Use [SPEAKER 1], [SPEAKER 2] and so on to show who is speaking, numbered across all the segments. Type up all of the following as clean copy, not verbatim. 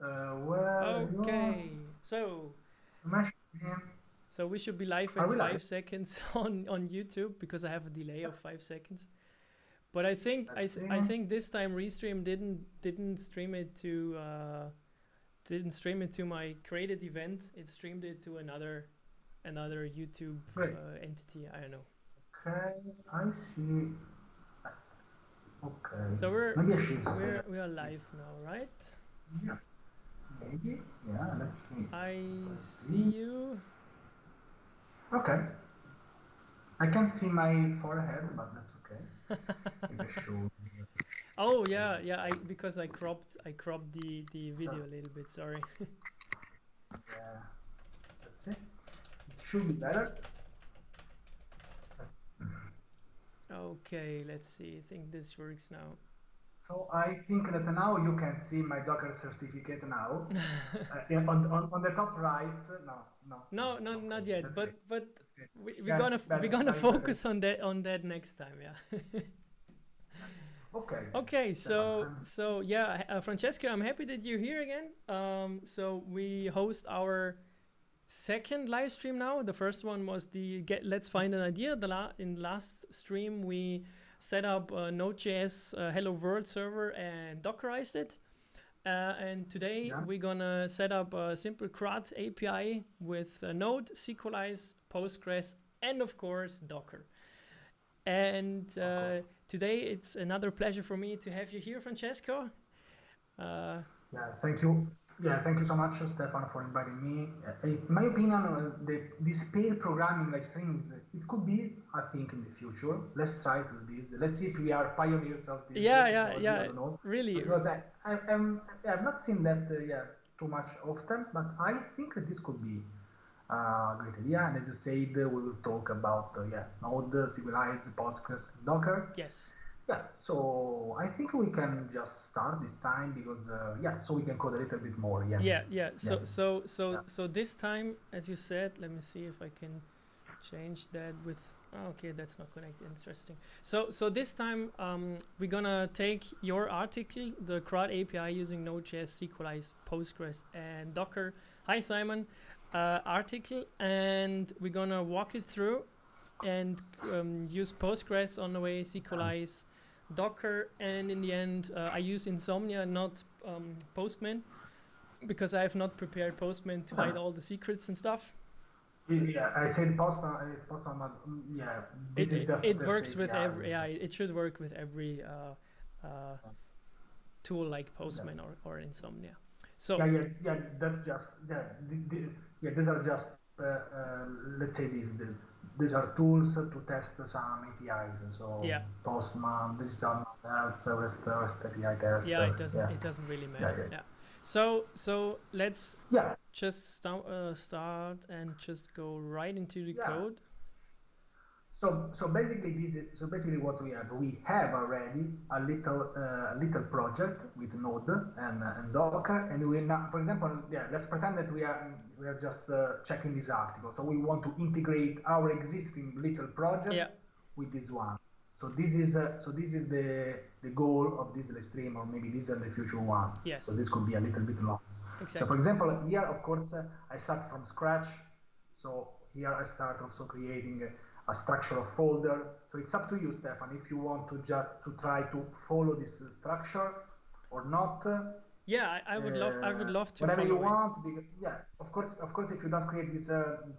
[SPEAKER 1] Where you
[SPEAKER 2] Okay, so
[SPEAKER 1] mentioned?
[SPEAKER 2] we should be live
[SPEAKER 1] Are
[SPEAKER 2] in
[SPEAKER 1] we live?
[SPEAKER 2] 5 seconds on YouTube because I have a delay of 5 seconds. But I think
[SPEAKER 1] Let's see.
[SPEAKER 2] I think this time Restream didn't stream it to my created event. It streamed it to another YouTube
[SPEAKER 1] Great.
[SPEAKER 2] entity. I don't know.
[SPEAKER 1] Okay, I see. Okay.
[SPEAKER 2] So
[SPEAKER 1] Maybe I should say.
[SPEAKER 2] we are live now, right?
[SPEAKER 1] Yeah, maybe. Yeah, let's see.
[SPEAKER 2] I see
[SPEAKER 1] This.
[SPEAKER 2] you.
[SPEAKER 1] Okay. I can't see my forehead, but that's okay. Maybe I should.
[SPEAKER 2] Oh yeah. Because I cropped the
[SPEAKER 1] So,
[SPEAKER 2] video a little bit. Sorry.
[SPEAKER 1] yeah, that's it. It should be better.
[SPEAKER 2] Okay, let's see. I think this works now.
[SPEAKER 1] So I think that now you can see my Docker certificate now. On the top right. No.
[SPEAKER 2] No, not
[SPEAKER 1] Okay,
[SPEAKER 2] yet.
[SPEAKER 1] that's great.
[SPEAKER 2] But
[SPEAKER 1] That's great.
[SPEAKER 2] we're
[SPEAKER 1] Yeah,
[SPEAKER 2] gonna we're
[SPEAKER 1] better.
[SPEAKER 2] gonna
[SPEAKER 1] Now it's better.
[SPEAKER 2] focus on that next time. Yeah.
[SPEAKER 1] Okay.
[SPEAKER 2] Okay.
[SPEAKER 1] Stefan,
[SPEAKER 2] So yeah, Francesco, I'm happy that you're here again. So we host our second live stream now. The first one was the Let's Find an Idea. In last stream we set up a Node.js Hello World server and Dockerized it. And today
[SPEAKER 1] yeah.
[SPEAKER 2] we're gonna set up a simple CRUD API with Node, sequelize, Postgres, and of course Docker. And today it's another pleasure for me to have you here, Francesco.
[SPEAKER 1] Yeah, thank you. Yeah, thank you so much, Stefan, for inviting me. In my opinion, this pair programming live stream it could be, I think, in the future. Let's try to do this. Let's see if we are pioneers of this technology. I
[SPEAKER 2] Yeah.
[SPEAKER 1] don't know
[SPEAKER 2] Really,
[SPEAKER 1] because I've not seen that too much often, but I think that this could be a great idea. And as you said, we will talk about Node, Sequelize, Postgres, Docker.
[SPEAKER 2] yes.
[SPEAKER 1] Yeah, so I think we can just start this time because so we can code a little bit more. Yeah,
[SPEAKER 2] Yeah.
[SPEAKER 1] yeah,
[SPEAKER 2] So this time, as you said, let me see if I can change that with. Okay, that's not connected. Interesting. So this time, we're gonna take your article, the CRUD API using Node.js, Sequelize, Postgres, and Docker. Hi Simon, article, and we're gonna walk it through and use Postgres on the way, Sequelize, Docker, and in the end, I use Insomnia, not Postman, because I have not prepared Postman to hide all the secrets and stuff.
[SPEAKER 1] yeah. I said post on, yeah. This is just a
[SPEAKER 2] It
[SPEAKER 1] test
[SPEAKER 2] works with
[SPEAKER 1] API.
[SPEAKER 2] it should work with every tool like Postman or Insomnia. So
[SPEAKER 1] Yeah. That's just These are just let's say these are tools to test some APIs. So
[SPEAKER 2] yeah,
[SPEAKER 1] Postman, digital else, REST API test.
[SPEAKER 2] yeah,
[SPEAKER 1] Yeah,
[SPEAKER 2] it doesn't really
[SPEAKER 1] yeah,
[SPEAKER 2] matter. Yeah. So let's
[SPEAKER 1] yeah.
[SPEAKER 2] just start and just go right into the
[SPEAKER 1] Yeah.
[SPEAKER 2] code.
[SPEAKER 1] So basically what we have already a little project with Node and Docker, and we now, for example, let's pretend that we are just checking this article. So we want to integrate our existing little project
[SPEAKER 2] Yeah.
[SPEAKER 1] with this one. So this is the goal of this live stream, or maybe this is the future one.
[SPEAKER 2] Yes.
[SPEAKER 1] So this could be a little bit long.
[SPEAKER 2] Exactly.
[SPEAKER 1] So for example, here of course I start from scratch. So here I start also creating a structure of folder. So it's up to you, Stefan, if you want to just to try to follow this structure or not.
[SPEAKER 2] Yeah, I would love to
[SPEAKER 1] whatever
[SPEAKER 2] follow
[SPEAKER 1] you
[SPEAKER 2] it.
[SPEAKER 1] want. Because, of course, if you don't create this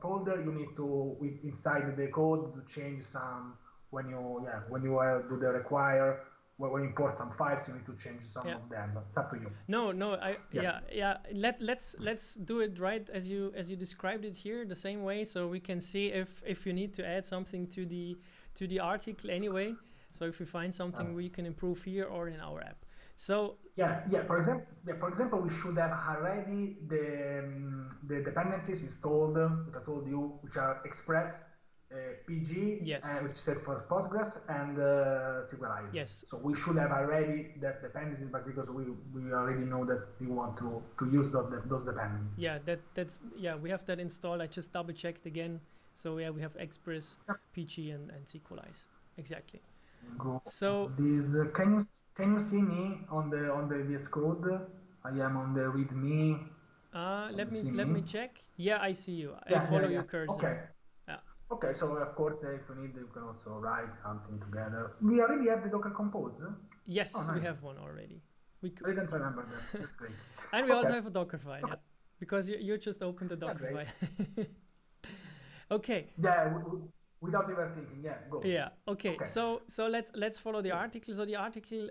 [SPEAKER 1] folder, you need to inside the code to change some when you do the require. When you import some files, you need to change some of them. But it's up to you.
[SPEAKER 2] No, Let's do it right as you described it here, the same way, so we can see if you need to add something to the article anyway. So if we find something we can improve here or in our app. So
[SPEAKER 1] For example, we should have already the dependencies installed that I told you, which are Express. PG,
[SPEAKER 2] yes,
[SPEAKER 1] which stands for Postgres, and SQLite.
[SPEAKER 2] Yes.
[SPEAKER 1] So we should have already that dependencies, but because we already know that we want to use those dependencies.
[SPEAKER 2] Yeah, we have that installed. I just double checked again. So yeah, we have Express, PG, and SQLite. Exactly.
[SPEAKER 1] Go.
[SPEAKER 2] So
[SPEAKER 1] this can you see me on the VS Code? I am on the README.
[SPEAKER 2] Let me check. Yeah, I see you. I
[SPEAKER 1] Yeah,
[SPEAKER 2] follow
[SPEAKER 1] yeah,
[SPEAKER 2] your
[SPEAKER 1] yeah.
[SPEAKER 2] cursor.
[SPEAKER 1] Okay.
[SPEAKER 2] Yeah.
[SPEAKER 1] Okay, so of course, if you need, you can also write something together. We already have the Docker Compose.
[SPEAKER 2] Yes,
[SPEAKER 1] Oh, nice.
[SPEAKER 2] we have one already.
[SPEAKER 1] I didn't remember that. That's great.
[SPEAKER 2] And we also
[SPEAKER 1] Okay.
[SPEAKER 2] have a Docker file, yeah. Because you just opened the Docker
[SPEAKER 1] great.
[SPEAKER 2] file. Okay.
[SPEAKER 1] Yeah, without even thinking. Yeah, go.
[SPEAKER 2] Yeah. Okay.
[SPEAKER 1] Okay.
[SPEAKER 2] So let's follow the article. So the article,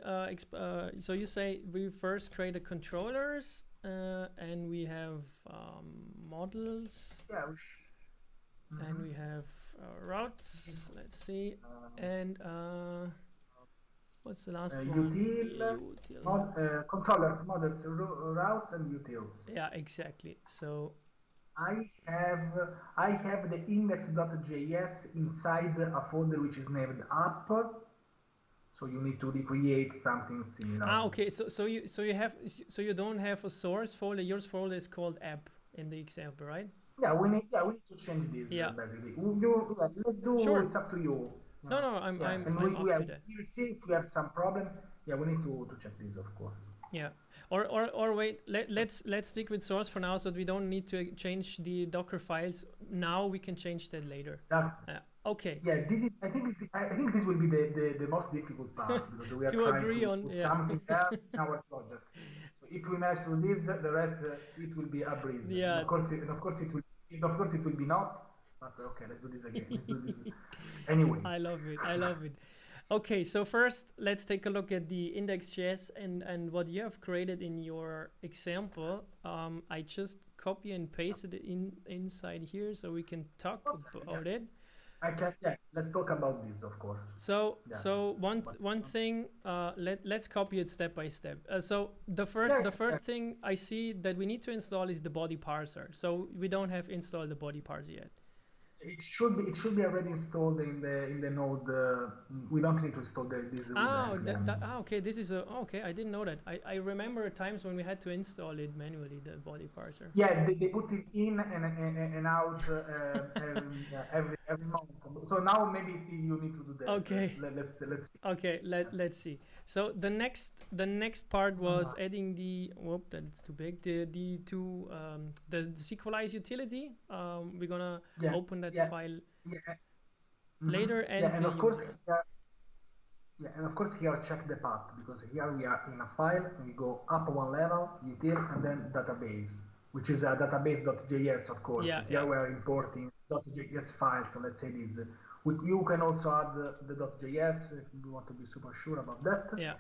[SPEAKER 2] so you say we first create the controllers, and we have models,
[SPEAKER 1] Yeah.
[SPEAKER 2] and we have routes. Let's see, and what's the last one?
[SPEAKER 1] Util, controllers, models, routes, and utils.
[SPEAKER 2] Yeah, exactly. So
[SPEAKER 1] I have the index.js inside a folder which is named app. So you need to recreate something similar.
[SPEAKER 2] Okay. So you don't have a source folder. Your folder is called app in the example, right?
[SPEAKER 1] Yeah, we need to change this basically. Let's do.
[SPEAKER 2] Sure.
[SPEAKER 1] It's up to you.
[SPEAKER 2] No, I'm up to that.
[SPEAKER 1] We'll see if we have some problem. Yeah, we need to check this, of course.
[SPEAKER 2] Yeah, or wait. Let's stick with source for now, so that we don't need to change the Docker files now. We can change that later.
[SPEAKER 1] Exactly.
[SPEAKER 2] Okay.
[SPEAKER 1] Yeah, this is. I think this will be the most difficult part because we are trying to do something else in our project. So if we manage to do this, the rest it will be a breeze.
[SPEAKER 2] Yeah.
[SPEAKER 1] And of course, it will be not. But okay, let's do this again. Let's do this. Anyway.
[SPEAKER 2] I love it. Okay, so first let's take a look at the index.js and what you have created in your example. I just copy and pasted it inside here so we can talk about it.
[SPEAKER 1] Let's talk about this, of course.
[SPEAKER 2] So one thing, let's copy it step by step. So the first thing I see that we need to install is the body parser. So we don't have installed the body parser yet.
[SPEAKER 1] It should be already installed in the node. We don't need to install this.
[SPEAKER 2] Okay. This is okay. I didn't know that. I remember times when we had to install it manually, the body parser.
[SPEAKER 1] Yeah, they put it in and out every month. So now maybe you need to do that.
[SPEAKER 2] Okay.
[SPEAKER 1] Let's see.
[SPEAKER 2] Okay. Let's see. So the next part was adding the that's too big. The sequelize utility. We're gonna open that file later,
[SPEAKER 1] and of course here check the path, because here we are in a file and we go up one level, util, and then database, which is a database.js, of course. Here we are importing .js files. So let's say this. You can also add the .js if you want to be super sure about that.
[SPEAKER 2] Yeah.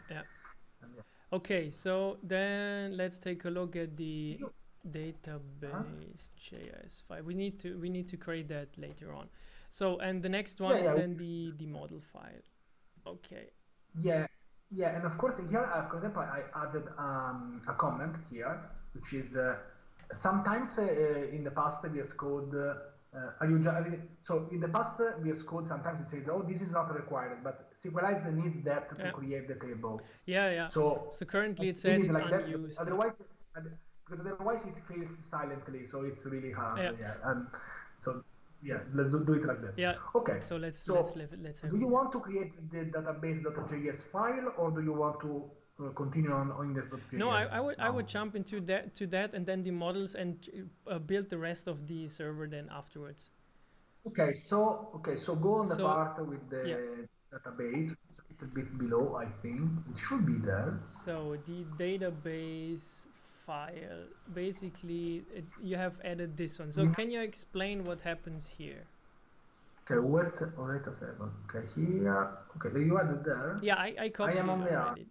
[SPEAKER 2] Okay, so then let's take a look at the database JS file. We need to create that later on. So, and the next one is then the model file. Okay.
[SPEAKER 1] Yeah, and of course here, for example, I added a comment here, which is sometimes in the past VS Code. So in the past VS Code sometimes it says, oh, this is not required, but sequelize needs that to create the table.
[SPEAKER 2] Yeah. So currently it says it's like unused.
[SPEAKER 1] Because otherwise it fails silently, so it's really hard. Let's do it like that.
[SPEAKER 2] Yeah.
[SPEAKER 1] Okay.
[SPEAKER 2] So let's have.
[SPEAKER 1] Do you want to create the database.js file, or do you want to continue on index.js?
[SPEAKER 2] No, I would jump into that and then the models and build the rest of the server then afterwards.
[SPEAKER 1] Okay. So go on the part with the database. It's a little bit below, I think. It should be there.
[SPEAKER 2] So the database file, basically you have added this one. So can you explain what happens here?
[SPEAKER 1] Okay, wait a second. Okay, here. Okay, you added there.
[SPEAKER 2] Yeah, I copied it already.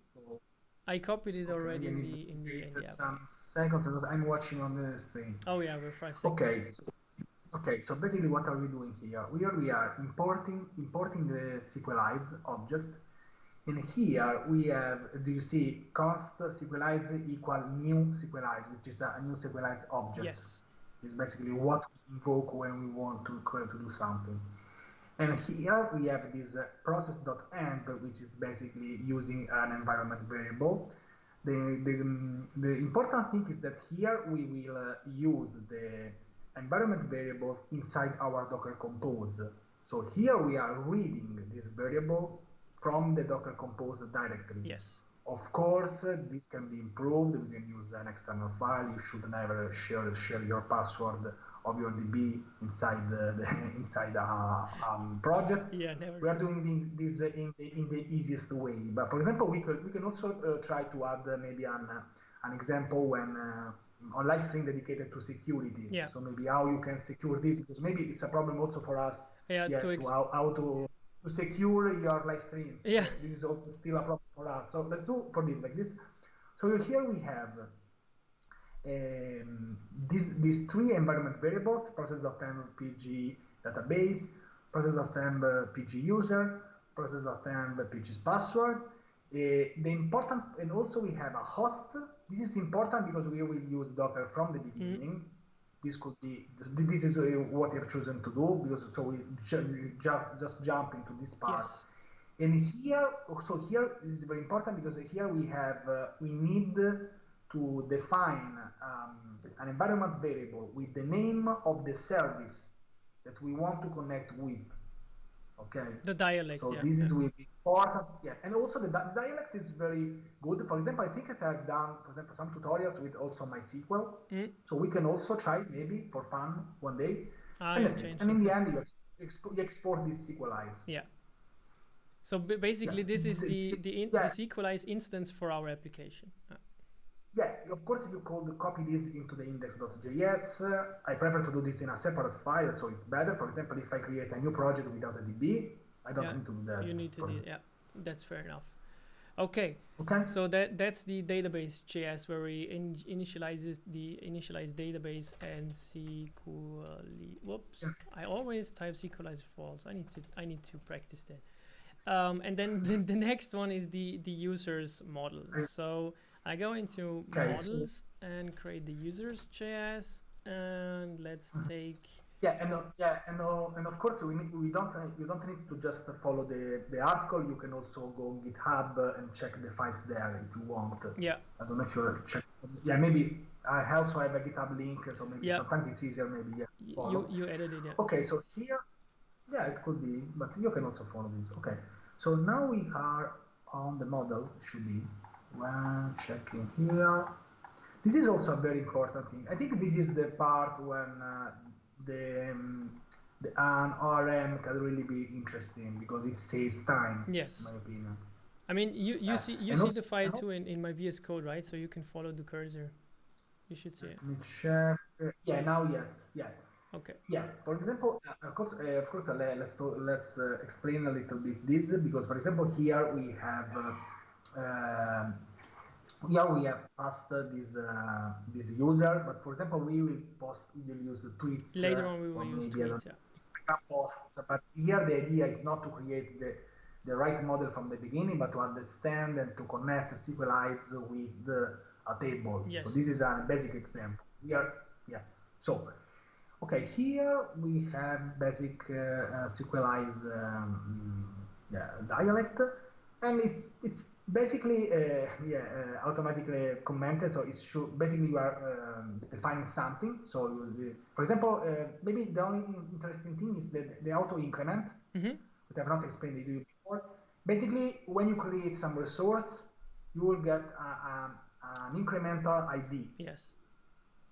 [SPEAKER 2] I copied it already in the app.
[SPEAKER 1] Some seconds because I'm watching on the stream.
[SPEAKER 2] Oh yeah, we're 5 seconds.
[SPEAKER 1] Okay, so basically what are we doing here? We are importing the sequelize object. And here we have, do you see const sequelize equal new sequelize, which is a new sequelize object.
[SPEAKER 2] Yes.
[SPEAKER 1] It's basically what we invoke when we want to do something. And here we have this process.end, which is basically using an environment variable. The important thing is that here we will use the environment variable inside our Docker Compose. So here we are reading this variable from the Docker Compose directory.
[SPEAKER 2] Yes.
[SPEAKER 1] Of course, this can be improved. We can use an external file. You should never share your password of your DB inside inside a project.
[SPEAKER 2] Yeah, never.
[SPEAKER 1] We are doing this in the easiest way. But for example, we can also try to add maybe an example when on live stream dedicated to security.
[SPEAKER 2] Yeah.
[SPEAKER 1] So maybe how you can secure this, because maybe it's a problem also for us.
[SPEAKER 2] Yeah.
[SPEAKER 1] How to secure your live streams.
[SPEAKER 2] Yeah.
[SPEAKER 1] This is also still a problem for us. So let's do for this like this. So here we have these three environment variables: process.temp pg database, process.temp pg user, process.temp pg's password. The important, and also we have a host. This is important because we will use Docker from the beginning. This could be, this is what we've chosen to do, because so we just jump into this part.
[SPEAKER 2] Yes.
[SPEAKER 1] And here, so here is very important because here we have, we need to define an environment variable with the name of the service that we want to connect with. Okay.
[SPEAKER 2] The dialect.
[SPEAKER 1] So
[SPEAKER 2] yeah,
[SPEAKER 1] this is really important. Yeah, and also the dialect is very good. For example, I think that I've done, for example, some tutorials with also MySQL. So we can also try maybe for fun one day. And in the end, you export this sequelize.
[SPEAKER 2] Yeah. So basically, this is the sequelize instance for our application.
[SPEAKER 1] Yeah, of course, you could copy this into the index.js. I prefer to do this in a separate file, so it's better. For example, if I create a new project without a DB, I don't need to do that.
[SPEAKER 2] You need to do, yeah, that's fair enough. Okay. So that's the database JS where we initialize database and sequelize. Whoops, I always type sequelize false. I need to practice that. And then the next one is the users model. So I go into models and create the users JS, and let's take.
[SPEAKER 1] And of course you don't need to just follow the article. You can also go on GitHub and check the files there if you want.
[SPEAKER 2] Yeah.
[SPEAKER 1] I don't know if you're checking. Yeah, maybe I also have a GitHub link, so maybe sometimes it's easier. Maybe
[SPEAKER 2] you edited it.
[SPEAKER 1] Okay, so here, it could be, but you can also follow this. Okay, so now we are on the model. Should be. When checking here, this is also a very important thing. I think this is the part when an ORM can really be interesting because it saves time.
[SPEAKER 2] Yes.
[SPEAKER 1] In my opinion.
[SPEAKER 2] I mean, you see the file too in my VS Code, right? So you can follow the cursor. You should see it.
[SPEAKER 1] Let me check. Yeah. Now yes. Yeah.
[SPEAKER 2] Okay.
[SPEAKER 1] Yeah. For example, of course, let's explain a little bit this, because for example here we have. We have passed this user, but for example, we will use the tweets
[SPEAKER 2] later on. We will use tweets,
[SPEAKER 1] Instagram posts. But here the idea is not to create the right model from the beginning, but to understand and to connect sequelize with a table.
[SPEAKER 2] Yes.
[SPEAKER 1] So this is a basic example. So okay, here we have basic sequelize dialect, and it's basically automatically commented. So it's basically you are defining something. So for example, maybe the only interesting thing is the auto increment, that I've not explained to you before. Basically, when you create some resource, you will get an incremental ID.
[SPEAKER 2] Yes.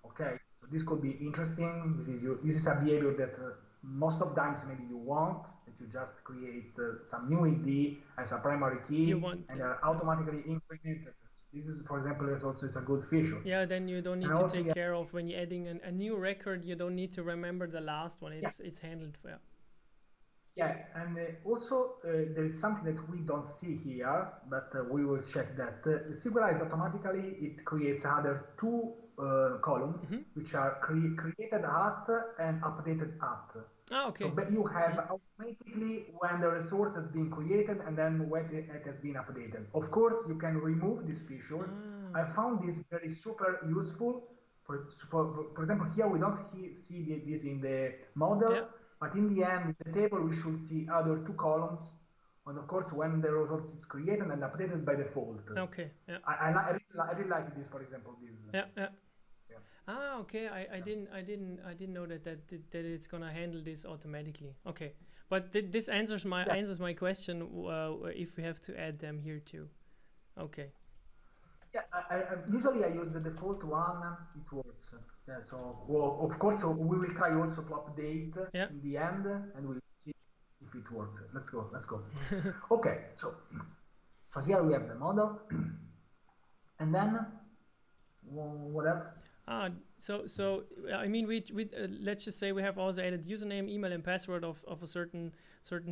[SPEAKER 1] Okay, so this could be interesting. This is a behavior that most of times maybe you want, that you just create some new ID as a primary key and automatically incremented. This is, for example, is a good feature.
[SPEAKER 2] Yeah, then you don't need to take care of when you're adding a new record. You don't need to remember the last one. It's handled for you.
[SPEAKER 1] Yeah, and also there is something that we don't see here, but we will check that. Sequelize automatically, it creates other two columns, which are created at and updated at.
[SPEAKER 2] Okay.
[SPEAKER 1] So but you have automatically when the resource has been created and then when it has been updated. Of course, you can remove this feature. I found this very super useful. For example, here we don't see this in the model, but in the end, in the table, we should see other two columns. And of course, when the resource is created and updated by default.
[SPEAKER 2] Okay. Yeah.
[SPEAKER 1] I really like this, for example. This.
[SPEAKER 2] Yeah. Ah, okay. I didn't know that it's gonna handle this automatically. Okay, but this answers my question. If we have to add them here too. Okay.
[SPEAKER 1] Yeah, usually I use the default one. It works. Yeah. So, well, of course, so we will try also to update
[SPEAKER 2] Yeah.
[SPEAKER 1] in the end, and we'll see if it works. Let's go. Let's go. Okay. So here we have the model, and then what else?
[SPEAKER 2] So I mean, we let's just say we have also added username, email, and password of a certain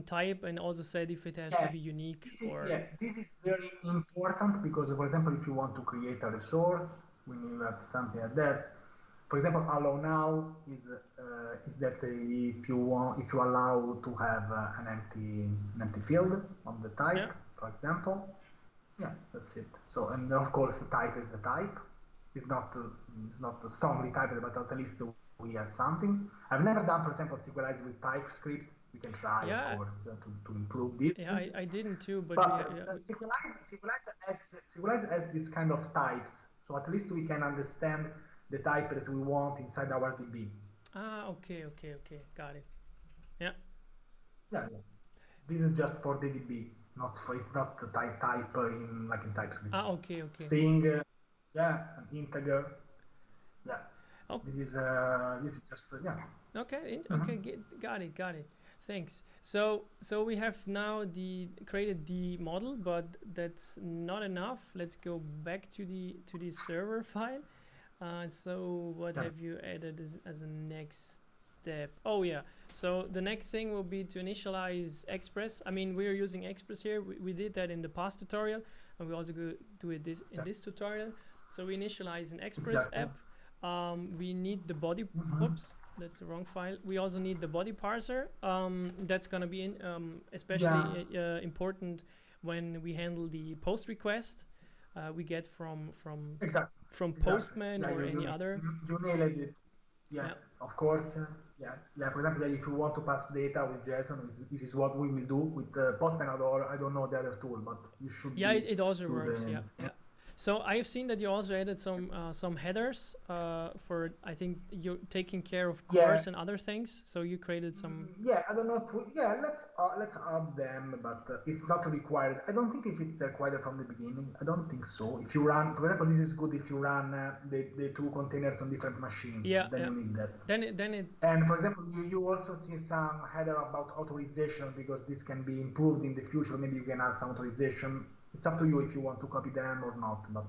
[SPEAKER 2] type, and also said if it has to
[SPEAKER 1] Yeah,
[SPEAKER 2] be unique or
[SPEAKER 1] yeah, this is very important because, for example, if you want to create a resource, we need something like that. For example, allow now is that if you allow to have an empty field on the
[SPEAKER 2] yeah.
[SPEAKER 1] type, for example, yeah, that's it. So, and of course, the type is the type. It's not strongly typed, but at least we have something. I've never done, for example, sequelize with TypeScript. We can try, of
[SPEAKER 2] Yeah,
[SPEAKER 1] course, to improve this.
[SPEAKER 2] yeah, I didn't too, but
[SPEAKER 1] But
[SPEAKER 2] yeah,
[SPEAKER 1] sequelize has this kind of types, so at least we can understand the type that we want inside our DB.
[SPEAKER 2] okay, got it. Yeah.
[SPEAKER 1] Yeah, yeah. This is just for the DB, not for it's not the type in like in TypeScript.
[SPEAKER 2] Okay.
[SPEAKER 1] String, yeah, an integer, yeah.
[SPEAKER 2] Oh,
[SPEAKER 1] This is just yeah.
[SPEAKER 2] okay,
[SPEAKER 1] Mhm.
[SPEAKER 2] okay, got it. Thanks. So we have now created the model, but that's not enough. Let's go back to the server file. So what
[SPEAKER 1] Yeah.
[SPEAKER 2] have you added as a next step? Oh yeah. So the next thing will be to initialize Express. I mean, we're using Express here. We did that in the past tutorial, and we also go do it in this tutorial. So we initialize an Express
[SPEAKER 1] Exactly.
[SPEAKER 2] app. We need the body.
[SPEAKER 1] Mhm.
[SPEAKER 2] Oops, that's the wrong file. We also need the body parser. That's gonna be
[SPEAKER 1] Yeah,
[SPEAKER 2] especially important when we handle the post request we get from
[SPEAKER 1] exactly.
[SPEAKER 2] Postman
[SPEAKER 1] Yeah,
[SPEAKER 2] or any other.
[SPEAKER 1] you nailed it. Yeah,
[SPEAKER 2] Yeah,
[SPEAKER 1] of course. Yeah, yeah. For example, yeah, if you want to pass data with JSON, this is what we will do with Postman, or I don't know the other tool, but you should
[SPEAKER 2] yeah, it also
[SPEAKER 1] do
[SPEAKER 2] works.
[SPEAKER 1] the
[SPEAKER 2] Yeah,
[SPEAKER 1] same.
[SPEAKER 2] yeah. So I have seen that you also added some headers for I think you're taking care of
[SPEAKER 1] Yeah,
[SPEAKER 2] cores and other things. So you created some.
[SPEAKER 1] yeah. I don't know. Yeah, let's add them, but it's not required. I don't think if it's required from the beginning. I don't think so. If you run, for example, this is good if you run the two containers on different machines.
[SPEAKER 2] Yeah,
[SPEAKER 1] Then
[SPEAKER 2] yeah.
[SPEAKER 1] you need that.
[SPEAKER 2] Then it.
[SPEAKER 1] And for example, you also see some header about authorization because this can be improved in the future. Maybe you can add some authorization. It's up to you if you want to copy them or not. But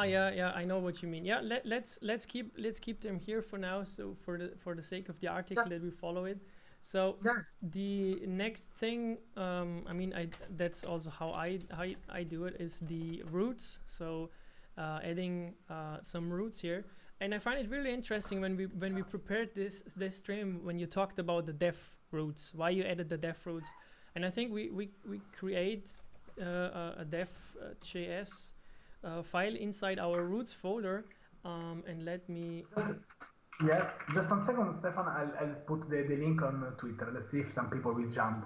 [SPEAKER 2] Yeah, I know what you mean. Yeah, let's keep them here for now. So for the sake of the
[SPEAKER 1] yeah,
[SPEAKER 2] article, that we follow it. So
[SPEAKER 1] yeah,
[SPEAKER 2] the next thing, I mean, that's also how I do it is the roots. So adding some roots here, and I find it really interesting when we prepared this stream when you talked about the def roots, why you added the def roots, and I think we create a def.js file inside our roots folder, and let me.
[SPEAKER 1] just, yes. Just 1 second, Stefan. I'll put the link on Twitter. Let's see if some people will jump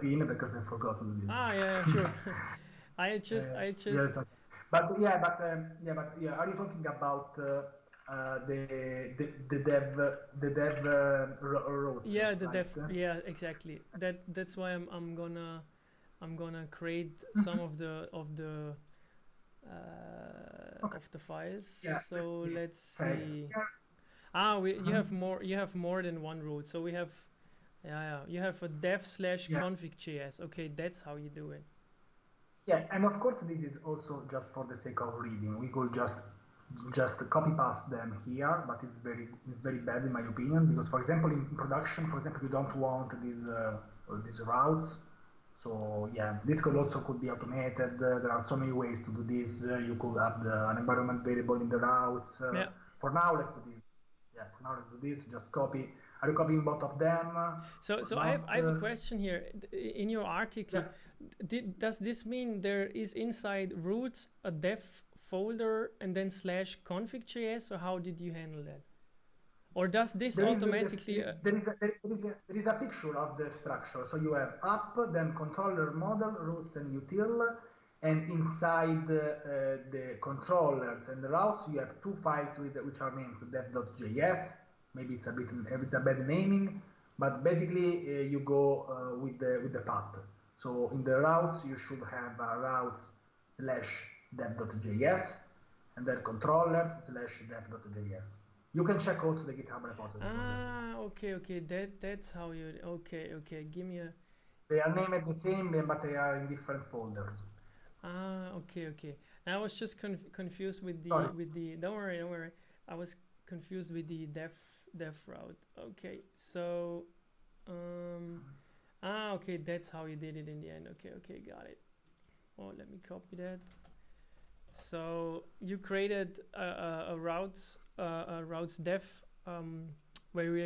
[SPEAKER 1] in because I forgot to do this.
[SPEAKER 2] Yeah, sure. I
[SPEAKER 1] Yes,
[SPEAKER 2] just.
[SPEAKER 1] Are you talking about the dev roads,
[SPEAKER 2] Yeah, the
[SPEAKER 1] right?
[SPEAKER 2] def. Yeah, exactly. That's why I'm gonna create some
[SPEAKER 1] Mhm.
[SPEAKER 2] of the
[SPEAKER 1] Okay.
[SPEAKER 2] files.
[SPEAKER 1] Yeah. Let's
[SPEAKER 2] So
[SPEAKER 1] see.
[SPEAKER 2] let's
[SPEAKER 1] Okay.
[SPEAKER 2] see.
[SPEAKER 1] Yeah. Mhm.
[SPEAKER 2] You have more than one root. So we have you have a
[SPEAKER 1] Yeah.
[SPEAKER 2] dev/config.js. Okay, that's how you do it.
[SPEAKER 1] Yeah, and of course this is also just for the sake of reading. We could just copy paste them here, but it's very bad in my opinion because, for example, in production, for example, you don't want these routes. So yeah, this could be automated. There are so many ways to do this. You could add an environment variable in the routes.
[SPEAKER 2] Yeah.
[SPEAKER 1] For now, let's do this. Yeah, for now let's do this. Just copy. Are you copying both of them or
[SPEAKER 2] So
[SPEAKER 1] not?
[SPEAKER 2] I have a question here. In your article,
[SPEAKER 1] Yeah.
[SPEAKER 2] does this mean there is inside roots a dev folder and then /config.js, or how did you handle that? Or does this
[SPEAKER 1] There is
[SPEAKER 2] automatically?
[SPEAKER 1] there is a picture of the structure. So you have app, then controller, model, routes, and util, and inside the controllers and the routes you have two files which are named dev.js. Maybe it's a bad naming, but basically you go with the path. So in the routes you should have routes slash dev.js, and then controllers / dev.js. You can check also the GitHub repository.
[SPEAKER 2] Ah, okay. That's how you. Okay. Give me a.
[SPEAKER 1] They are named the same, but they are in different folders.
[SPEAKER 2] Ah, okay. Now I was just confused with the
[SPEAKER 1] Sorry.
[SPEAKER 2] Don't worry. I was confused with the def route. Okay, so okay, that's how you did it in the end. Okay, got it. Oh, let me copy that. So you created a routes def where we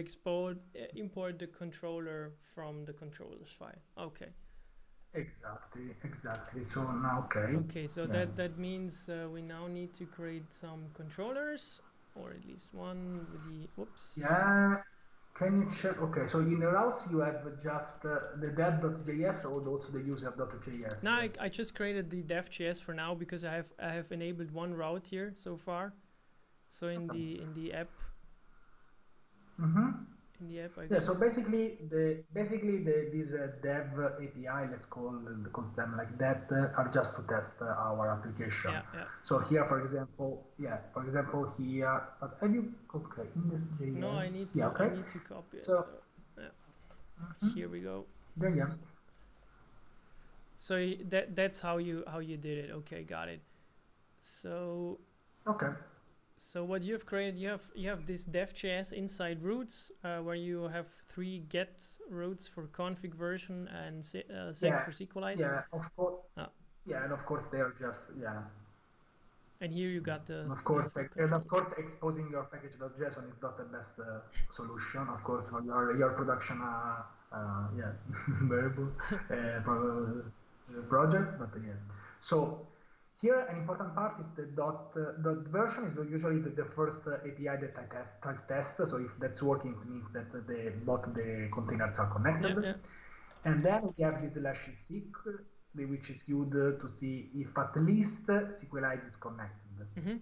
[SPEAKER 2] import the controller from the controllers file. Okay.
[SPEAKER 1] Exactly. So now, okay.
[SPEAKER 2] Okay, so that means we now need to create some controllers, or at least one with the. Whoops.
[SPEAKER 1] Yeah. Can you check? Okay, so in the routes you have just the dev.js or also the user.js?
[SPEAKER 2] No, I just created the dev.js for now because I have enabled one route here so far. So in the app.
[SPEAKER 1] Mm-hmm.
[SPEAKER 2] In the app,
[SPEAKER 1] So basically these dev API, let's call them like that, are just to test our application.
[SPEAKER 2] Yeah.
[SPEAKER 1] So here, for example, here, but have you okay in this JS?
[SPEAKER 2] No, I need to I need to copy it. So yeah. Here we go.
[SPEAKER 1] Yeah.
[SPEAKER 2] So that's how you did it. Okay, got it. So
[SPEAKER 1] okay.
[SPEAKER 2] So what you've created, you have this dev.js inside roots, where you have 3 get roots for config version and sec for sequelize.
[SPEAKER 1] Yeah, of course. Yeah, and of course they are just
[SPEAKER 2] And here you got the.
[SPEAKER 1] And of course, exposing your package.json is not the best solution. Of course, for your production variable project, but yeah. So. Here, an important part is the dot version is usually the first API that I test. So if that's working, it means that both the containers are connected.
[SPEAKER 2] Yeah.
[SPEAKER 1] And then we have this /seq, which is good to see if at least sequelize is connected.
[SPEAKER 2] Mm-hmm.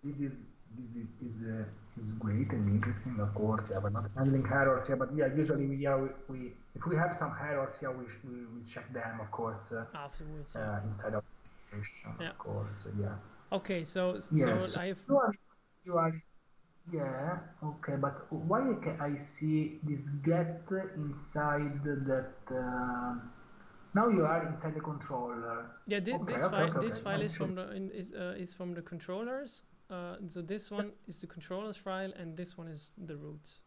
[SPEAKER 1] This is great and interesting, of course. Yeah, we're not handling errors here, but yeah, usually we if we have some errors here, we check them, of course,
[SPEAKER 2] afterwards.
[SPEAKER 1] Inside of.
[SPEAKER 2] Yeah.
[SPEAKER 1] Of course, yeah.
[SPEAKER 2] Okay, so I have.
[SPEAKER 1] You are, yeah. Okay, but why can I see this get inside that? Now you are inside the controller.
[SPEAKER 2] Yeah, this file is from the controllers. So this one is the controllers file, and this one is the roots.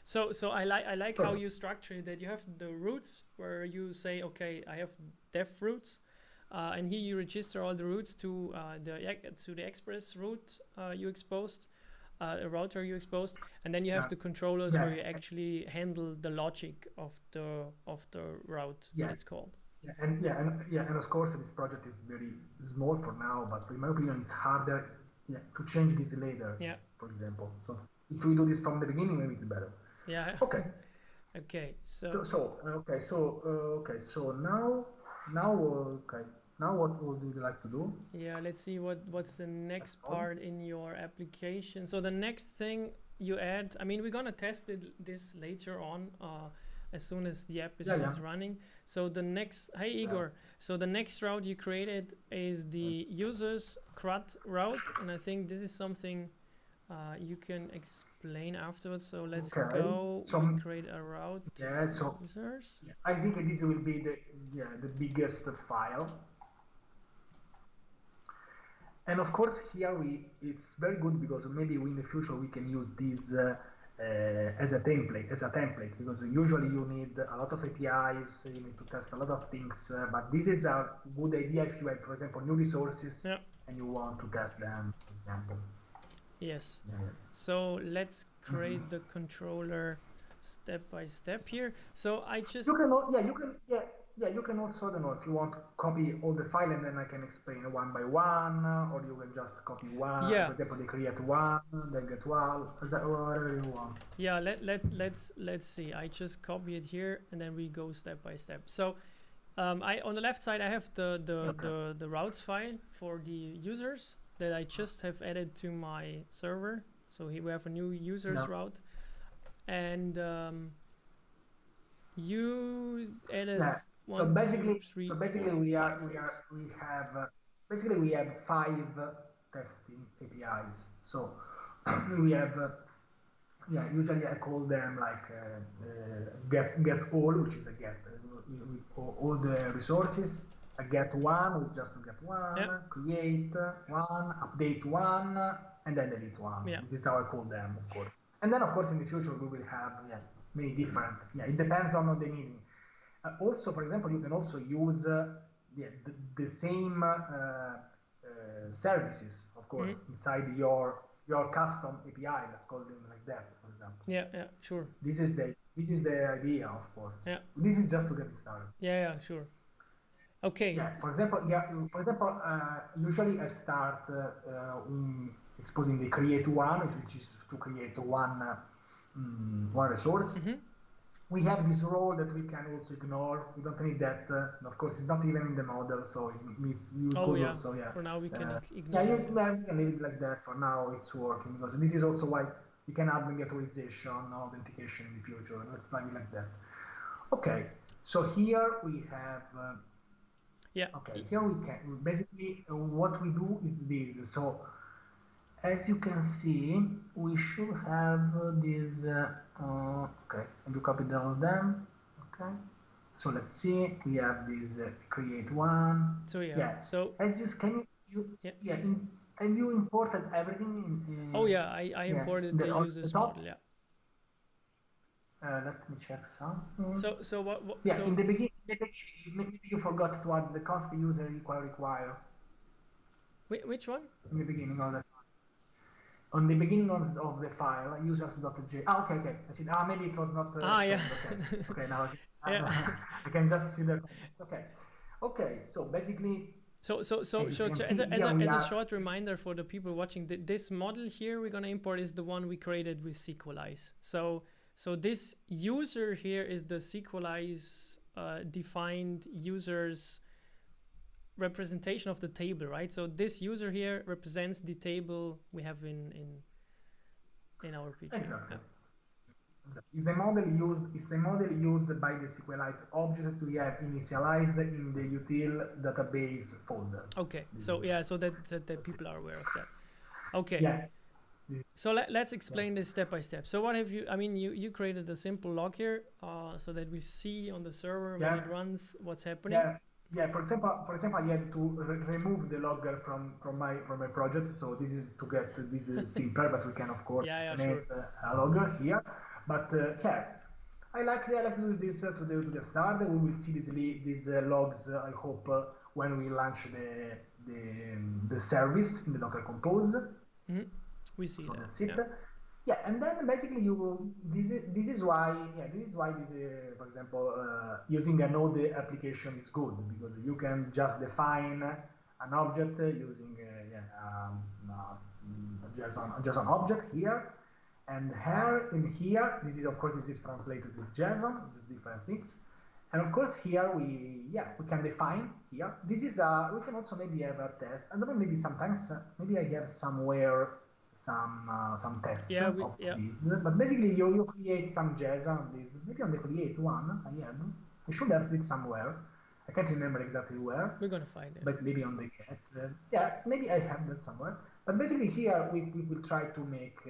[SPEAKER 2] So I like how you structure that. You have the roots where you say, okay, I have dev roots. And here you register all the routes to the express route you exposed, a router you exposed, and then you have the controllers where you actually handle the logic of the route.
[SPEAKER 1] Yeah,
[SPEAKER 2] it's called.
[SPEAKER 1] And of course this project is very small for now, but in my opinion it's harder to change this later.
[SPEAKER 2] Yeah.
[SPEAKER 1] For example, so if we do this from the beginning, maybe it's better.
[SPEAKER 2] Yeah.
[SPEAKER 1] Okay.
[SPEAKER 2] Okay. So
[SPEAKER 1] now what would you like to do?
[SPEAKER 2] Yeah, let's see what's the next part in your application. So the next thing you add, I mean, we're gonna test this later on, as soon as the app is running. So the next, hi Igor. So the next route you created is the users CRUD route, and I think this is something you can explain afterwards. So let's go. We create a route.
[SPEAKER 1] Yeah. So
[SPEAKER 2] users.
[SPEAKER 1] I think this will be the biggest file. And of course, here it's very good because maybe in the future we can use this as a template, because usually you need a lot of APIs, you need to test a lot of things, but this is a good idea if you have, for example, new resources and you want to test them, for example.
[SPEAKER 2] Yes. So let's create the controller step by step here. So I just
[SPEAKER 1] you can also, I don't know, if you want to copy all the file and then I can explain one by one, or you can just copy one. For example, they create one, they get one, whatever you want.
[SPEAKER 2] Yeah, let's see. I just copy it here and then we go step by step. So on the left side I have the routes file for the users that I just have added to my server. So here we have a new users route, and you added 1, 2, 3, 4,
[SPEAKER 1] we have basically we have 5 testing APIs. So we have, usually I call them like get all, which is a get all the resources. A get one, we just get one, create one, update one, and then delete one. This is how I call them, of course. And then, of course, in the future we will have many different. It depends on the needing. Also, for example, you can also use the same services, of course, inside your custom API. Let's call them like that, for example.
[SPEAKER 2] Yeah, sure.
[SPEAKER 1] This is the idea, of course.
[SPEAKER 2] Yeah.
[SPEAKER 1] This is just to get started.
[SPEAKER 2] Yeah, sure. Okay.
[SPEAKER 1] Yeah. For example, usually I start exposing the create one, which is to create one resource. We have this role that we can also ignore. We don't need that. Of course, it's not even in the model, so it's also,
[SPEAKER 2] For now, we can ignore.
[SPEAKER 1] Yeah, you can leave it like that. For now, it's working because this is also why you can add maybe authorization or authentication in the future. Let's leave it like that. Okay. So here we have. Okay. Here we can basically what we do is this. So as you can see, we should have this. Okay, and you copy all of them. Okay, so let's see. We have this create one.
[SPEAKER 2] So
[SPEAKER 1] So as you can and you imported everything in.
[SPEAKER 2] I imported the users model. Yeah.
[SPEAKER 1] Let me check something.
[SPEAKER 2] So what?
[SPEAKER 1] So in the beginning, maybe you forgot to add the const user equal require.
[SPEAKER 2] Which one?
[SPEAKER 1] In the beginning of the. On the beginning of the file, users.js. Okay. I see. Maybe it was not. Okay. Now it's, I can just see the comments. Okay. So basically. So as
[SPEAKER 2] a short reminder for the people watching, this model here we're gonna import is the one we created with sequelize. So this user here is the sequelize defined users representation of the table, right? So this user here represents the table we have in our picture.
[SPEAKER 1] Exactly. Is the model used by the sequelize object we have initialized in the util database folder.
[SPEAKER 2] Okay. So so that people are aware of that. Okay.
[SPEAKER 1] Yeah.
[SPEAKER 2] So let's explain this step by step. So what have you? I mean, you created a simple log here, so that we see on the server when it runs what's happening.
[SPEAKER 1] Yeah. For example, I had to remove the logger from my project. So this is to get this is simpler, but we can of course make a logger here. But I like to do this to the start. We will see these logs. I hope when we launch the service in the Docker Compose.
[SPEAKER 2] We see that.
[SPEAKER 1] That's it. Yeah, and then basically this is why for example using a node application is good, because you can just define an object using JSON object here, and here this is translated with JSON, with different things. And of course here we can define here. This is we can also maybe have a test. I don't know, maybe sometimes maybe I have somewhere some tests of this, but basically you create some JSON on this. Maybe on the create one I should have it somewhere. I can't remember exactly where.
[SPEAKER 2] We're gonna find it.
[SPEAKER 1] But maybe on the get. Maybe I have that somewhere. But basically here we will try to make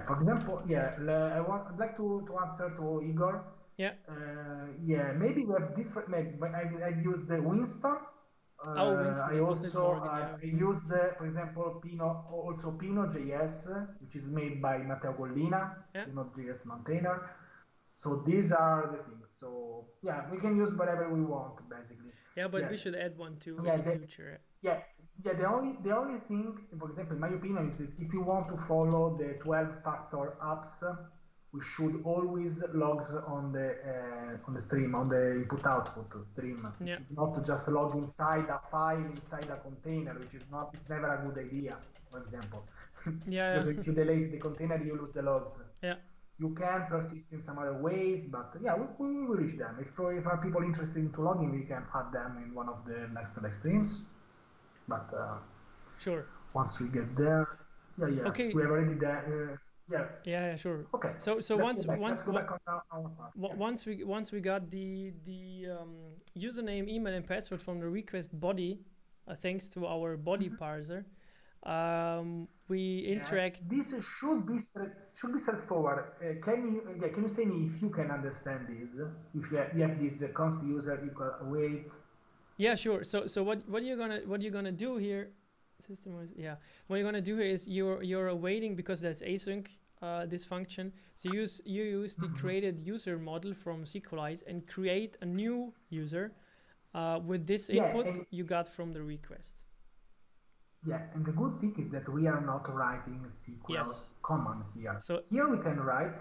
[SPEAKER 1] for example, I'd like to answer to Igor. Maybe we have different. I use the Winston.
[SPEAKER 2] Winston.
[SPEAKER 1] I also used, for example, Pino.js, which is made by Matteo Collina, NodeJS maintainer. So these are the things. So we can use whatever we want basically.
[SPEAKER 2] But we should add one too in the future.
[SPEAKER 1] The only thing, for example, in my opinion, is if you want to follow the 12-factor apps, we should always logs on the stream, on the input-output stream. Not just log inside a file, inside a container, which is never a good idea, for example. Because if you delete the container, you lose the logs. You can persist in some other ways, but we will reach them. If are people interested into logging, we can add them in one of the next live streams. But
[SPEAKER 2] sure.
[SPEAKER 1] Once we get there,
[SPEAKER 2] Okay.
[SPEAKER 1] we have already done.
[SPEAKER 2] Yeah, sure.
[SPEAKER 1] Okay.
[SPEAKER 2] So
[SPEAKER 1] Let's go back on our part.
[SPEAKER 2] once we got the username, email, and password from the request body, thanks to our body parser, we interact.
[SPEAKER 1] This should be straightforward. Can you say me if you can understand this? If you have this const user equal await.
[SPEAKER 2] Yeah, sure. So what you're gonna do here, what you're gonna do here is you're awaiting, because that's async, this function. So you use the created user model from sequelize and create a new user with this input you got from the request.
[SPEAKER 1] Yeah, and the good thing is that we are not writing SQL command here.
[SPEAKER 2] So
[SPEAKER 1] here we can write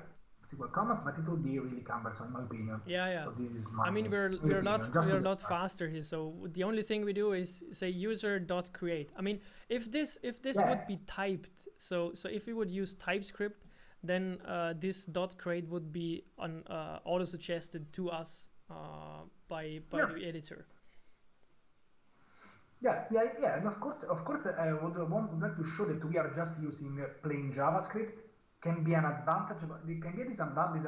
[SPEAKER 1] SQL commands, but it would be really cumbersome in my opinion.
[SPEAKER 2] Yeah.
[SPEAKER 1] So this is my
[SPEAKER 2] I mean, we're a lot faster here. So the only thing we do is say user.create. I mean, if this would be typed, so if we would use TypeScript, then this .create would be auto suggested to us by the editor.
[SPEAKER 1] Yeah, and of course, I would like to show that we are just using plain JavaScript. Can be an advantage, but it can be a disadvantage.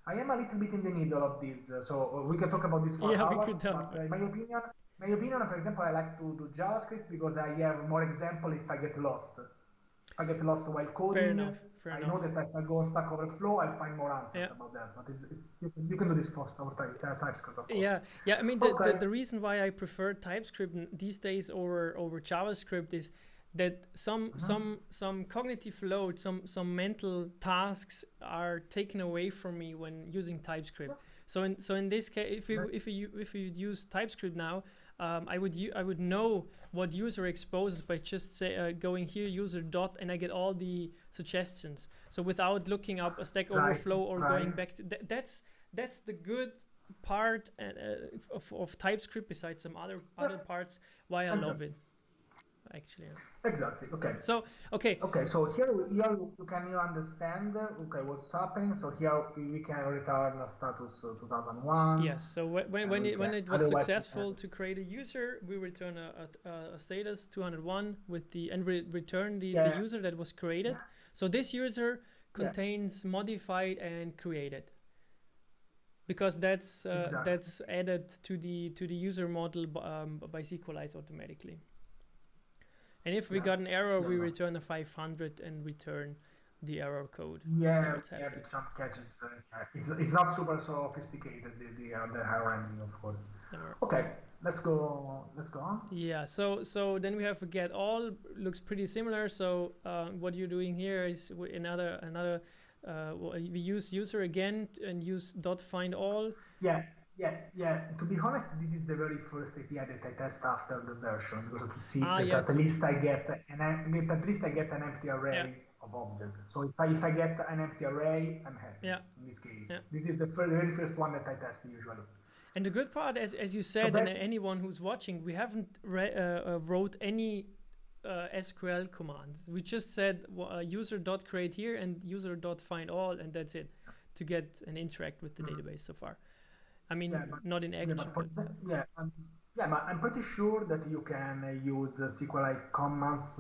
[SPEAKER 1] I am a little bit in the middle of this, so we can talk about this for hours.
[SPEAKER 2] We could talk.
[SPEAKER 1] But in my opinion, for example, I like to do JavaScript because I have more example if I get lost. If I get lost while coding,
[SPEAKER 2] Fair
[SPEAKER 1] I
[SPEAKER 2] enough.
[SPEAKER 1] know that if I go Stack Overflow, I'll find more answers about that. But you can do this for TypeScript, of course.
[SPEAKER 2] Yeah. I mean, the reason why I prefer TypeScript these days over JavaScript is that some cognitive load, some mental tasks are taken away from me when using TypeScript. So in this case, if you use TypeScript now, I would know what user exposes by just going here user dot, and I get all the suggestions. So without looking up a Stack Overflow or going back to that's the good part of TypeScript, besides some other parts, why I love it. Actually,
[SPEAKER 1] exactly. Okay.
[SPEAKER 2] So
[SPEAKER 1] So here you can understand what's happening. So here we can return a status 2001.
[SPEAKER 2] Yes. So when it was successful to create a user, we return a status 201 with return the user that was created. So this user contains modified and created, because that's added to the user model by sequelize automatically. And if we got an error, we return a 500 and return the error code.
[SPEAKER 1] With some catches. It's not super sophisticated, the error handling, of course. Okay, let's go on.
[SPEAKER 2] Yeah, so then we have get all, looks pretty similar. So what you're doing here is another we use user again and use .findAll.
[SPEAKER 1] Yeah. To be honest, this is the very first API that I test after the version, because to see that at least I get an empty array of objects. So if I get an empty array, I'm happy. In this case, this is the very first one that I test usually.
[SPEAKER 2] And the good part, as you said, and anyone who's watching, we haven't wrote any SQL commands. We just said user.create here and user.findAll, and that's it, to get and interact with the database so far. I mean, not in action.
[SPEAKER 1] But I'm pretty sure that you can use SQLite commands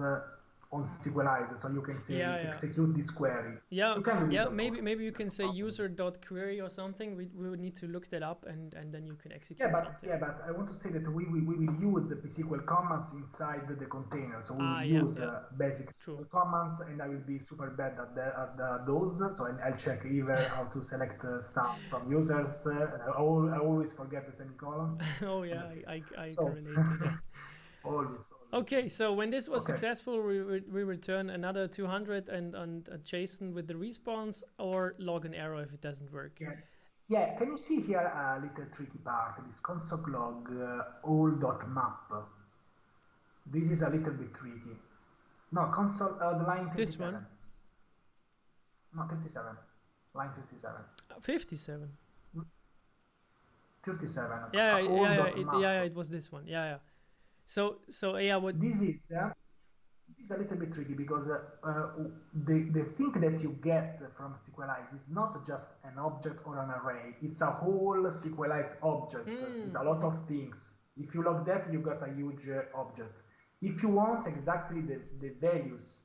[SPEAKER 1] on sequelize, so you can say execute this query.
[SPEAKER 2] Maybe you can say user.query or something. We would need to look that up, and then you can execute something.
[SPEAKER 1] But I want to say that we will use the SQL commands inside the container. So we will use basic SQL commands, and I will be super bad at those. So I'll check either how to select stuff from users. I always forget the semicolon.
[SPEAKER 2] I can relate to that.
[SPEAKER 1] Always.
[SPEAKER 2] Okay, so when this was successful, we return another 200 and a JSON with the response, or log an error if it doesn't work.
[SPEAKER 1] Yeah. Can you see here a little tricky part? This console log all.map. This is a little bit tricky. No, console the line 57.
[SPEAKER 2] This one?
[SPEAKER 1] No, 57. Line 57.
[SPEAKER 2] 57.
[SPEAKER 1] 37.
[SPEAKER 2] It was this one. So what
[SPEAKER 1] this is a little bit tricky, because the thing that you get from sequelize is not just an object or an array. It's a whole sequelize object. It's a lot of things. If you log that, you got a huge object. If you want exactly the values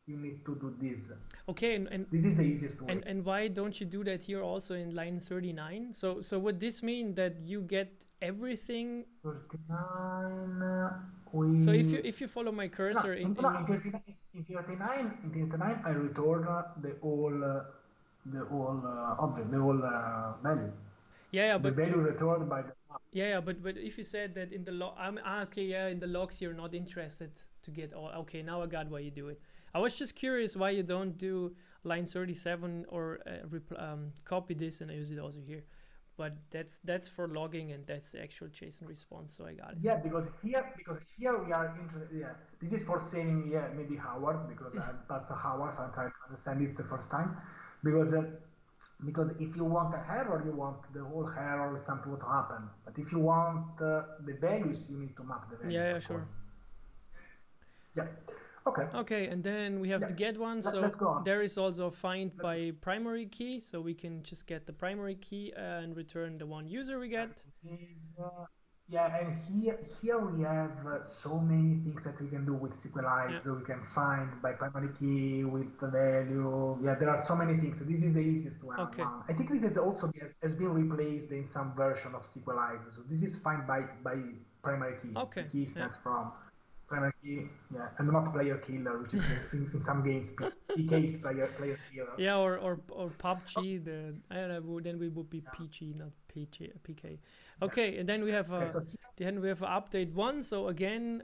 [SPEAKER 1] you need to do this.
[SPEAKER 2] Okay, and
[SPEAKER 1] This is the easiest way.
[SPEAKER 2] and why don't you do that here also in line 39? So would this mean that you get everything?
[SPEAKER 1] 39.
[SPEAKER 2] So if you follow my cursor
[SPEAKER 1] In 39, I return the whole object, the whole value.
[SPEAKER 2] Yeah,
[SPEAKER 1] The
[SPEAKER 2] but
[SPEAKER 1] value returned by the
[SPEAKER 2] yeah, but if you said that in the log, okay, yeah, in the logs you're not interested to get all. Okay, now I got why you do it. I was just curious why you don't do line 37 or copy this and use it also here. But that's for logging and that's the actual JSON response. So I got it.
[SPEAKER 1] Yeah, because here we are interested. Yeah, this is for saving maybe hours, because I passed hours. I'm trying to understand this the first time, because if you want a error, you want the whole error, something to happen. But if you want the values, you need to map the values.
[SPEAKER 2] Yeah, sure.
[SPEAKER 1] Yeah. Okay.
[SPEAKER 2] Okay, and then we have the get one. So
[SPEAKER 1] let's go on.
[SPEAKER 2] there is also find by primary key. So we can just get the primary key and return the one user we get.
[SPEAKER 1] Yeah, and here we have so many things that we can do with sequelize.
[SPEAKER 2] Yeah.
[SPEAKER 1] So we can find by primary key with the value. Yeah, there are so many things. This is the easiest one.
[SPEAKER 2] Okay.
[SPEAKER 1] I think this is also has been replaced in some version of sequelize. So this is find by primary key.
[SPEAKER 2] Okay.
[SPEAKER 1] The key stands from primary key, yeah, and not player killer, which is in some games PK is player killer.
[SPEAKER 2] Yeah, or PUBG. Then we would be PG, not PK. Okay, and then we have update one. So again,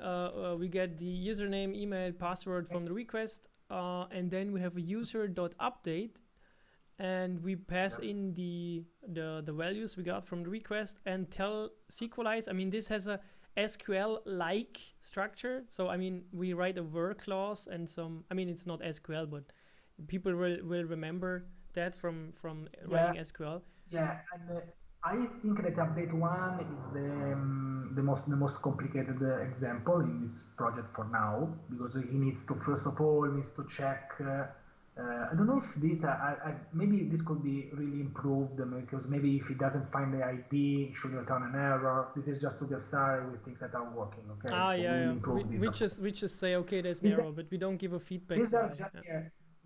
[SPEAKER 2] we get the username, email, password from the request, and then we have a user.update, and we pass in the values we got from the request and tell sequelize. I mean, this has a SQL-like structure. So I mean, we write a where clause and some. I mean, it's not SQL, but people will remember that from writing SQL.
[SPEAKER 1] Yeah, and I think that update one is the most complicated example in this project for now, because he needs to first of all check. I don't know if this maybe this could be really improved, because maybe if he doesn't find the ID, it should return an error. This is just to get started with things that are working. Okay.
[SPEAKER 2] We just say okay, there's an error, but we don't give a feedback.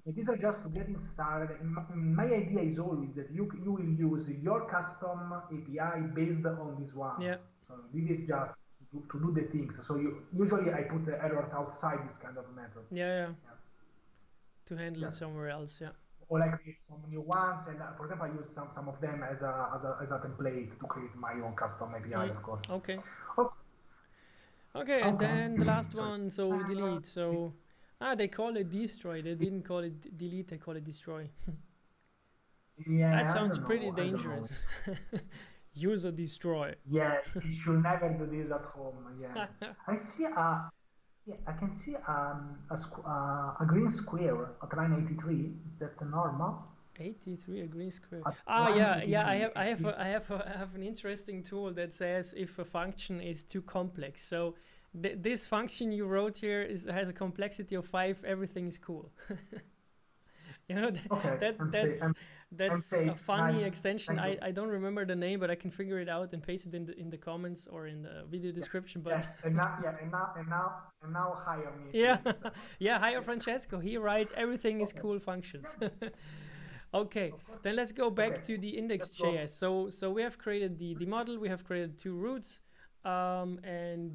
[SPEAKER 1] These are just to getting started. My idea is always that you will use your custom API based on this one.
[SPEAKER 2] Yeah.
[SPEAKER 1] So this is just to do the things. So usually I put the errors outside this kind of methods.
[SPEAKER 2] Yeah. To handle it somewhere else. Yeah.
[SPEAKER 1] Or I create some new ones, and for example, I use some of them as a template to create my own custom API, of course.
[SPEAKER 2] Okay. Okay, and then the last one. So delete. So. They call it destroy. They didn't call it delete. They call it destroy.
[SPEAKER 1] Yeah,
[SPEAKER 2] that sounds pretty dangerous. User destroy.
[SPEAKER 1] Yeah, you should never do this at home. Yeah, I see. I can see a green square at line 83. Is that normal?
[SPEAKER 2] 83, a green square. I have an interesting tool that says if a function is too complex. So. This function you wrote here has a complexity of 5. Everything is cool. You know, that's a funny extension. I don't remember the name, but I can figure it out and paste it in the comments or in the video description. But
[SPEAKER 1] and now hire me.
[SPEAKER 2] Yeah, hire Francesco. He writes everything is cool functions. Okay, then let's go back to the index.js. So we have created the model. We have created 2 routes. And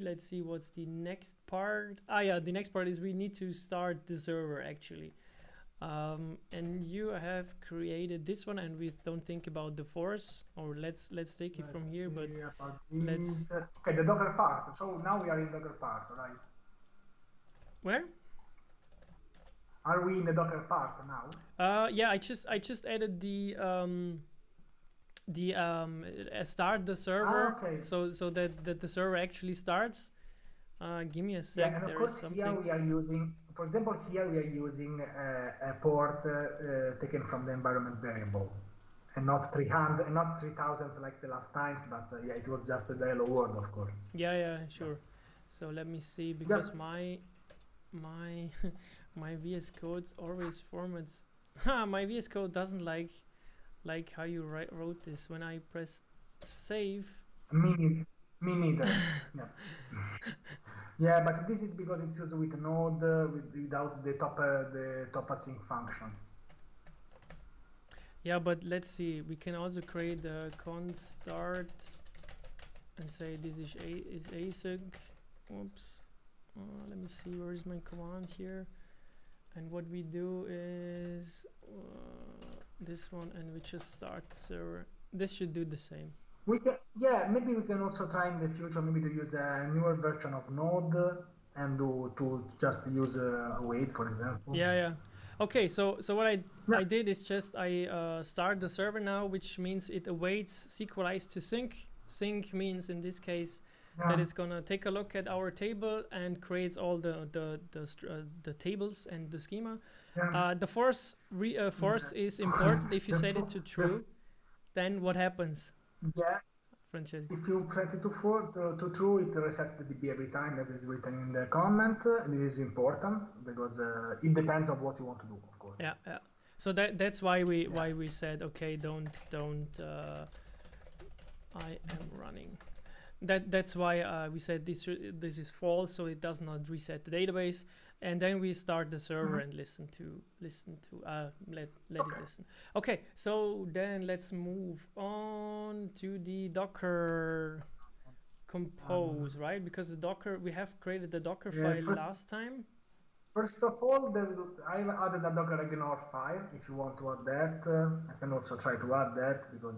[SPEAKER 2] let's see what's the next part. The next part is we need to start the server actually. And you have created this one, and we don't think about the force, or let's take it from here, but let's
[SPEAKER 1] okay, the Docker part. So now we are in Docker part, right?
[SPEAKER 2] Where?
[SPEAKER 1] Are we in the Docker part now?
[SPEAKER 2] Yeah, I just added the start the server, so that the server actually starts. Give me a sec.
[SPEAKER 1] And of
[SPEAKER 2] there
[SPEAKER 1] course,
[SPEAKER 2] is something.
[SPEAKER 1] Here we are using, for example, a port taken from the environment variable, and not 300 and not 3000 like the last times, but it was just a hello world, of course.
[SPEAKER 2] Yeah, sure. So let me see, because my VS Code's always formats. My VS Code doesn't like how you wrote this. When I press save,
[SPEAKER 1] Me neither. Yeah. Yeah, but this is because it's used with Node without the top async function.
[SPEAKER 2] Yeah, but let's see. We can also create a const start and say this is async. Oops. Let me see. Where is my command here? And what we do is this one, and we just start the server. This should do the same.
[SPEAKER 1] We can, yeah, maybe we can also try in the future maybe to use a newer version of Node and to just use await, for example.
[SPEAKER 2] Yeah, yeah. Okay, so what I did is just I start the server now, which means it awaits sequelize to sync. Sync means in this case that it's gonna take a look at our table and creates all the tables and the schema. The force is important. If you set it to true, then what happens?
[SPEAKER 1] Yeah.
[SPEAKER 2] Francesco.
[SPEAKER 1] If you set it to true, it resets the DB every time, as is written in the comment. And it is important because it depends on what you want to do, of course.
[SPEAKER 2] Yeah, yeah. So that's why we said okay, don't. I am running. That's why we said this is false, so it does not reset the database. And then we start the server and let it listen. Okay, so then let's move on to the Docker compose, right? Because the Docker, we have created the Docker file last time.
[SPEAKER 1] First of all, I've added a Docker ignore file. If you want to add that, I can also try to add that because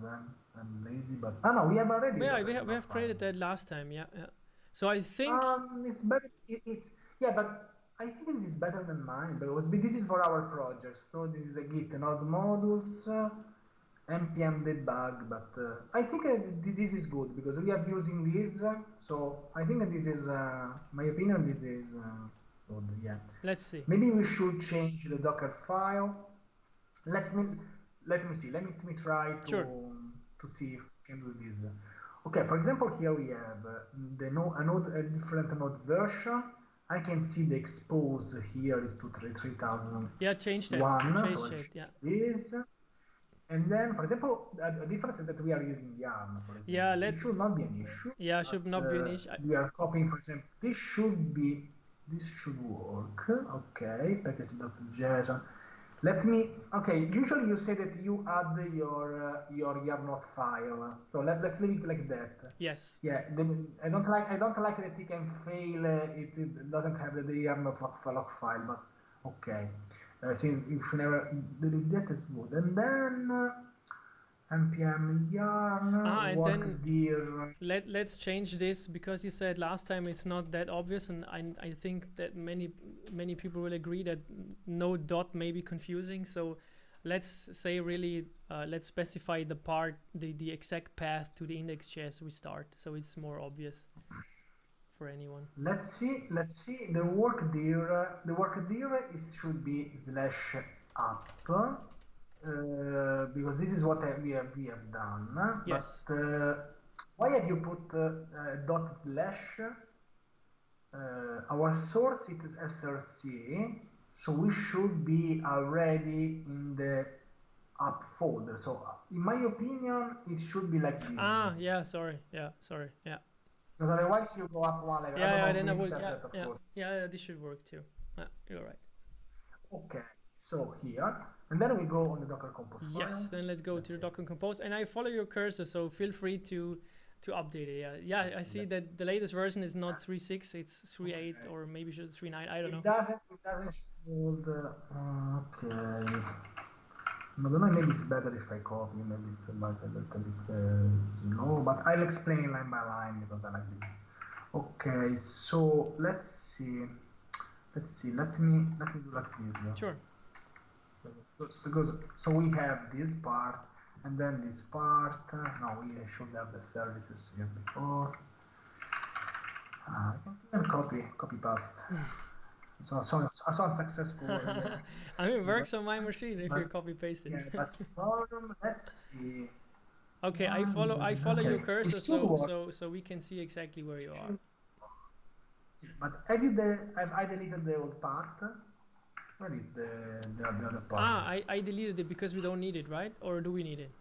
[SPEAKER 1] I'm lazy. But no, we have already.
[SPEAKER 2] Yeah, we have created that last time. Yeah, yeah. So I think
[SPEAKER 1] it's better. Yeah, but I think this is better than mine because this is for our project. So this is a Git node modules, npm debug. But I think this is good because we are using this. So I think this is, my opinion. This is good. Yeah.
[SPEAKER 2] Let's see.
[SPEAKER 1] Maybe we should change the Docker file. Let me see. Let me try to see if we can do this. Okay, for example, here we have a different node version. I can see the expose here is to 3000.
[SPEAKER 2] Yeah, change that. Change it. Yeah.
[SPEAKER 1] This. And then, for example, a difference is that we are using yarn. For example.
[SPEAKER 2] Yeah,
[SPEAKER 1] it should not be an issue.
[SPEAKER 2] Yeah, should not be an issue.
[SPEAKER 1] We are copying, for example, this should work. Okay, package.json. Okay, usually you say that you add your yarn file. So let's leave it like that.
[SPEAKER 2] Yes.
[SPEAKER 1] Yeah, I don't like that it can fail. It doesn't have the yarn log file, but okay. Since if you never delete that, it's good. And then npm yarn
[SPEAKER 2] and then let's change this because you said last time it's not that obvious, and I think that many people will agree that node dot may be confusing. So let's say really let's specify the exact path to the index.js we start, so it's more obvious for anyone.
[SPEAKER 1] Let's see the work dir. The work dir should be /up. Because this is what we have done.
[SPEAKER 2] Yes.
[SPEAKER 1] But why have you put dot slash? Our source is src, so we should be already in the up folder. So in my opinion, it should be like this.
[SPEAKER 2] Yeah, sorry. Yeah.
[SPEAKER 1] Because otherwise you go up one level.
[SPEAKER 2] Then I would. Yeah, this should work too. You're right.
[SPEAKER 1] Okay, so here. And then we go on the Docker Compose file.
[SPEAKER 2] Yes, then let's go to the Docker Compose. And I follow your cursor, so feel free to update it. Yeah, I see that the latest version is not 3.6, it's 3.8 or maybe 3.9, I don't know.
[SPEAKER 1] It doesn't show the... Okay. I don't know, maybe it's better if I copy, maybe it's better if no, but I'll explain line by line because I like this. Okay, so let's see. Let me do like this.
[SPEAKER 2] Sure.
[SPEAKER 1] So we have this part and then this part. Now we should have the services here before. I can copy paste. So unsuccessful.
[SPEAKER 2] I mean, it works on my machine if you copy paste it.
[SPEAKER 1] Yeah, but let's see.
[SPEAKER 2] Okay, I follow your cursor, so we can see exactly where you are.
[SPEAKER 1] But I deleted the old part. Where is the other part?
[SPEAKER 2] I deleted it because we don't need it, right? Or do we need it?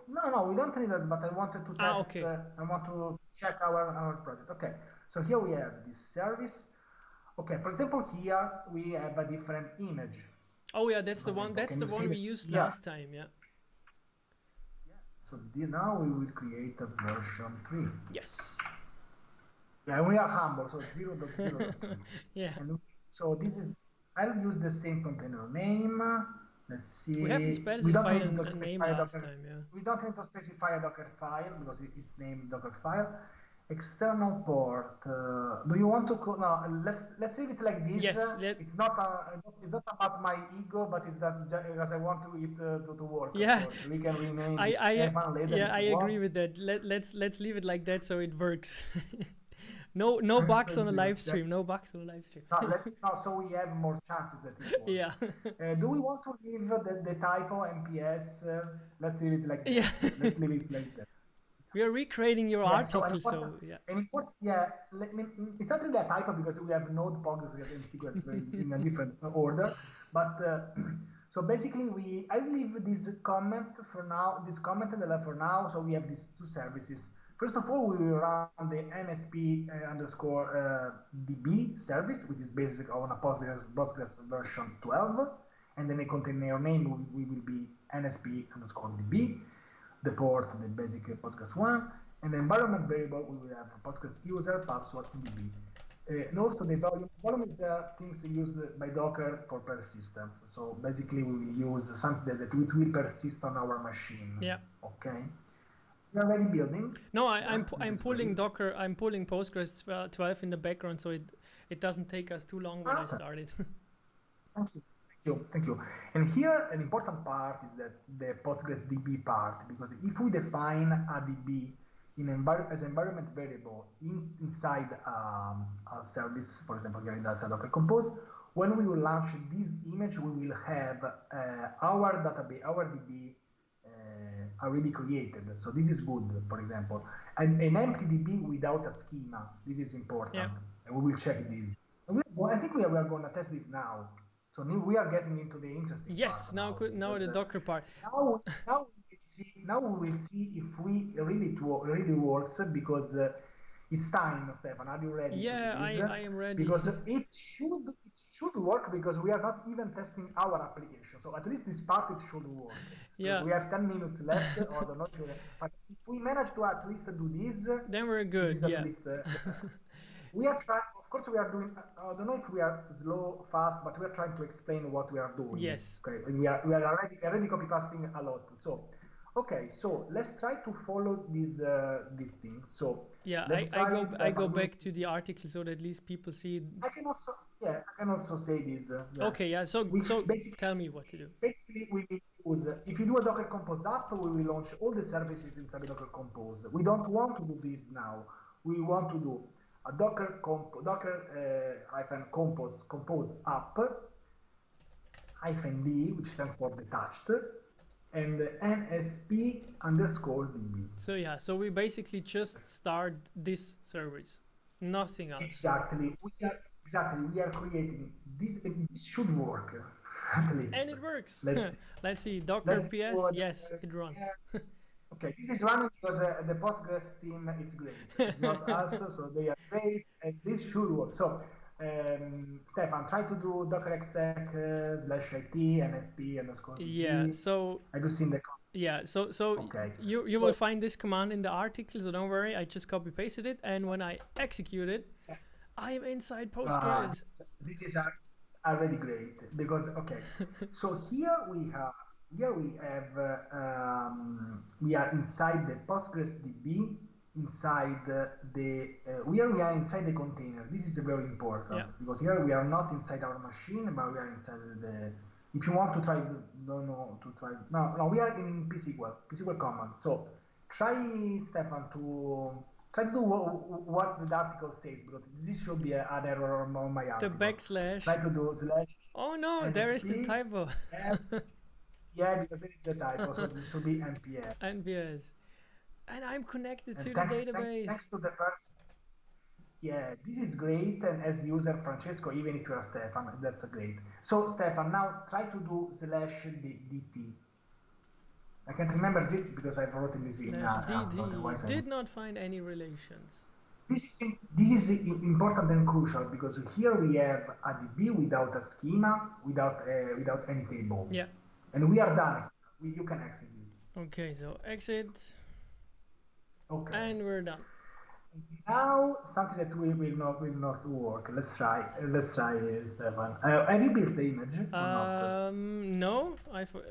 [SPEAKER 1] no, we don't need that, but I wanted to test,
[SPEAKER 2] okay.
[SPEAKER 1] I want to check our project. Okay, so here we have this service. Okay, for example, here we have a different image.
[SPEAKER 2] Oh yeah, that's the one. That's
[SPEAKER 1] Can
[SPEAKER 2] the
[SPEAKER 1] you see
[SPEAKER 2] one we
[SPEAKER 1] that?
[SPEAKER 2] used
[SPEAKER 1] Yeah.
[SPEAKER 2] last time. Yeah.
[SPEAKER 1] So now we will create a version 3.
[SPEAKER 2] Yes.
[SPEAKER 1] Yeah, we are humble, so 0.0.3.
[SPEAKER 2] Yeah.
[SPEAKER 1] And so this is, I'll use the same container name. Let's see.
[SPEAKER 2] We haven't
[SPEAKER 1] We don't
[SPEAKER 2] specified
[SPEAKER 1] need to
[SPEAKER 2] a name
[SPEAKER 1] specify a
[SPEAKER 2] last
[SPEAKER 1] Docker.
[SPEAKER 2] time. Yeah.
[SPEAKER 1] We don't need to specify a Docker file because it is named Docker file. External port. Do you want to? No, let's leave it like this.
[SPEAKER 2] Yes.
[SPEAKER 1] It's not about my ego, but it's that because I want it to work.
[SPEAKER 2] Yeah.
[SPEAKER 1] We can rename
[SPEAKER 2] Stefan
[SPEAKER 1] later.
[SPEAKER 2] Yeah, I agree with that. Let's leave it like that so it works. No bugs on a live stream. No bugs on a live stream.
[SPEAKER 1] So we have more chances that it works.
[SPEAKER 2] Yeah.
[SPEAKER 1] Do we want to leave the typo MPS? Let's leave it like that.
[SPEAKER 2] Yeah.
[SPEAKER 1] Let's leave it like that.
[SPEAKER 2] We are recreating your article, so yeah.
[SPEAKER 1] It's not really a typo because we have node Postgres and sequence in a different order. But so basically, I leave this comment for now. This comment for now. So we have these two services. First of all, we will run the NSP underscore DB service, which is based on a Postgres version 12, and then the container name will be NSP underscore DB. The port, the basic Postgres one, and the environment variable, we will have Postgres user, password, and DB. And also the volume is things used by Docker for persistence. So basically we will use something that it will persist on our machine.
[SPEAKER 2] Yeah.
[SPEAKER 1] Okay. You are already building?
[SPEAKER 2] No, I'm pulling Docker, I'm pulling Postgres 12 in the background, so it doesn't take us too long when I started.
[SPEAKER 1] Thank you. And here, an important part is that the Postgres DB part, because if we define a DB as an environment variable inside a service, for example, here in Docker Compose, when we will launch this image, we will have our database, our DB already created. So this is good, for example. And an empty DB without a schema, this is important.
[SPEAKER 2] Yeah.
[SPEAKER 1] And we will check this. I think we are going to test this now. So we are getting into the interesting part.
[SPEAKER 2] Now the Docker part.
[SPEAKER 1] Now we will see if we really works because it's time, Stefan. Are you ready?
[SPEAKER 2] Yeah, I am ready.
[SPEAKER 1] Because it should work because we are not even testing our application. So at least this part it should work.
[SPEAKER 2] Yeah.
[SPEAKER 1] We have 10 minutes left, or not. But if we manage to at least do this,
[SPEAKER 2] then we're good. Yeah.
[SPEAKER 1] We are trying. Of course, we are doing. I don't know if we are slow, fast, but we are trying to explain what we are doing.
[SPEAKER 2] Yes.
[SPEAKER 1] Okay. And we are already copy pasting a lot. So, okay. So let's try to follow this thing. So
[SPEAKER 2] yeah, I go back to the article so that at least people see.
[SPEAKER 1] I can also say this.
[SPEAKER 2] Yeah. Okay. Yeah. So tell me what to do.
[SPEAKER 1] Basically, we will use. If you do a Docker Compose app, we will launch all the services inside Docker Compose. We don't want to do this now. We want to do a Docker compose app -d, which stands for detached, and NSP underscore DB.
[SPEAKER 2] So yeah, so we basically just start this service, nothing else.
[SPEAKER 1] Exactly. We are creating this. This should work, at least.
[SPEAKER 2] And it works. Let's see. Docker PS. Yes, it runs.
[SPEAKER 1] Okay, this is running because the Postgres team is great. It's not us, so they are great, and this should work. So, Stefan, try to do docker exec /it nsp underscore.
[SPEAKER 2] Yeah. So
[SPEAKER 1] I do see in the.
[SPEAKER 2] Yeah. So okay. You will find this command in the article, so don't worry. I just copy pasted it, and when I execute it, I am inside Postgres.
[SPEAKER 1] This is already great because so here we have. We are inside the Postgres DB, inside we are inside the container. This is very important because here we are not inside our machine, but we are inside the. If you want to try, no, we are in psql command. So try, Stefan, to do what the article says, because this should be an error on my article.
[SPEAKER 2] The backslash.
[SPEAKER 1] Try to do /
[SPEAKER 2] Oh no, there is the typo.
[SPEAKER 1] Yeah, because there is the typo, so this should be NPS.
[SPEAKER 2] NPS. And I'm connected to the database.
[SPEAKER 1] Next to the first. Yeah, this is great. And as user, Francesco, even if you are Stefan, that's great. So, Stefan, now try to do /dt. I can't remember this because I've written this in
[SPEAKER 2] /dd did not find any relations.
[SPEAKER 1] This is important and crucial because here we have a DB without a schema, without any table.
[SPEAKER 2] Yeah.
[SPEAKER 1] And we are done. You can exit it.
[SPEAKER 2] Okay, so exit.
[SPEAKER 1] Okay.
[SPEAKER 2] And we're done.
[SPEAKER 1] Now something that will not work. Let's try, Stefan. Have you built the image or not?
[SPEAKER 2] No.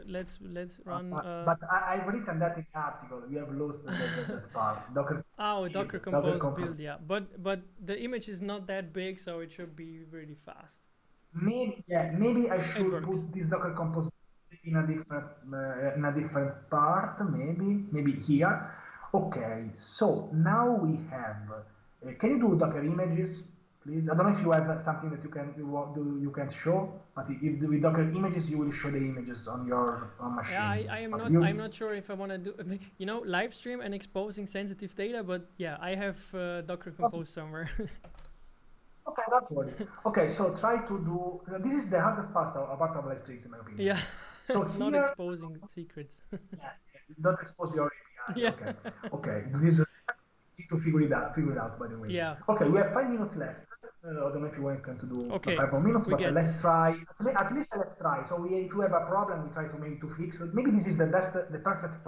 [SPEAKER 2] Let's run.
[SPEAKER 1] But I've written that in the article. We have lost that part. Docker.
[SPEAKER 2] Oh, Docker Compose build, yeah. But the image is not that big, so it should be really fast.
[SPEAKER 1] Maybe I should put this Docker Compose in a different part. Maybe here. Okay, so now we have. Can you do Docker images, please? I don't know if you have something that you can show, but if with Docker images, you will show the images on your machine.
[SPEAKER 2] Yeah, I'm not sure if I want to do, live stream and exposing sensitive data, but yeah, I have Docker Compose somewhere.
[SPEAKER 1] Okay, don't worry. Okay, so try to do. This is the hardest part of live streams, in my opinion.
[SPEAKER 2] Yeah.
[SPEAKER 1] So
[SPEAKER 2] not exposing secrets.
[SPEAKER 1] Yeah, don't expose your.
[SPEAKER 2] Yeah.
[SPEAKER 1] Okay. This is need to figure it out. By the way.
[SPEAKER 2] Yeah.
[SPEAKER 1] Okay, we have 5 minutes left. I don't know if you want to do 5 more minutes, but let's try. At least let's try. So if we have a problem, we try to fix it. Maybe this is the perfect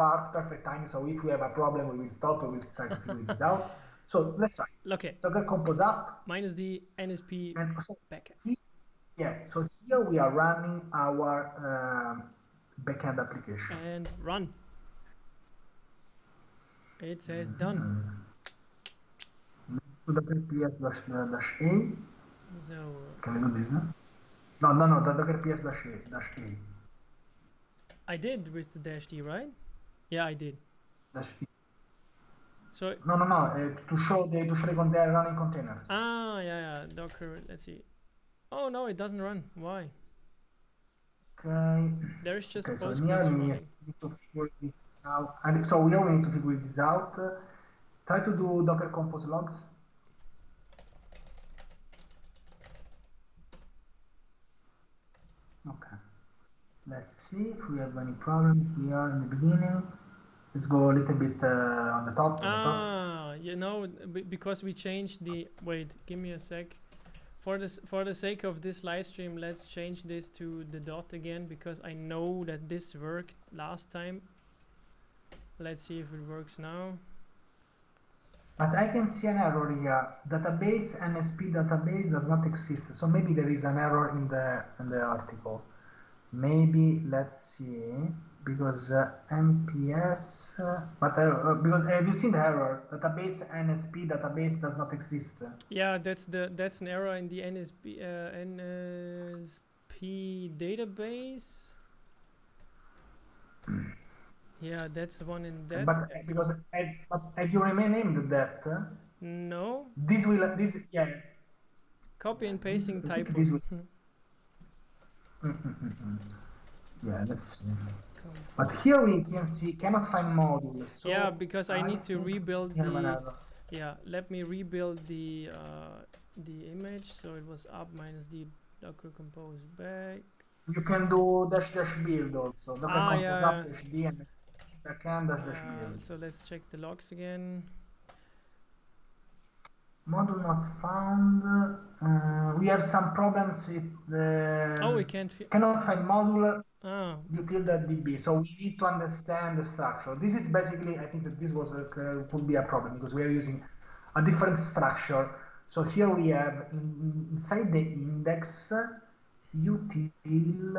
[SPEAKER 1] time. So if we have a problem, we will stop. We will try to figure this out. So let's try.
[SPEAKER 2] Okay.
[SPEAKER 1] Docker Compose up
[SPEAKER 2] -d NSP backend.
[SPEAKER 1] Yeah. So here we are running our backend application.
[SPEAKER 2] And run. It says done.
[SPEAKER 1] Let's do Docker ps-a.
[SPEAKER 2] So
[SPEAKER 1] can we do this? No. The Docker ps-a.
[SPEAKER 2] I did with the -d, right? Yeah, I did.
[SPEAKER 1] -e.
[SPEAKER 2] So
[SPEAKER 1] no. To show the running containers.
[SPEAKER 2] Ah, yeah. Docker. Let's see. Oh no, it doesn't run. Why?
[SPEAKER 1] Okay.
[SPEAKER 2] There's just Postgres
[SPEAKER 1] running. Need to figure this out. And so we only need to figure this out. Try to do Docker Compose logs. Okay. Let's see if we have any problem here in the beginning. Let's go a little bit on the top.
[SPEAKER 2] Because we changed the. Wait, give me a sec. For the sake of this live stream, let's change this to the dot again because I know that this worked last time. Let's see if it works now.
[SPEAKER 1] But I can see an error here. Database NSP database does not exist. So maybe there is an error in the article. Maybe let's see because NPS. Because have you seen the error? Database NSP database does not exist.
[SPEAKER 2] Yeah, that's an error in the NSP database. Yeah, that's the one in that.
[SPEAKER 1] But have you renamed that?
[SPEAKER 2] No.
[SPEAKER 1] This yeah.
[SPEAKER 2] Copy and pasting typos.
[SPEAKER 1] Yeah, let's see. But here we can see cannot find modules. So
[SPEAKER 2] yeah, because I need to rebuild the. Yeah, let me rebuild the image. So it was up -d Docker Compose back.
[SPEAKER 1] You can do --build also. Docker Compose up -d and backend -build.
[SPEAKER 2] So let's check the logs again.
[SPEAKER 1] Module not found. We have some problems with the.
[SPEAKER 2] Oh, we
[SPEAKER 1] cannot find module. util.db. So we need to understand the structure. This is basically, I think that this could be a problem because we are using a different structure. So here we have inside the index util.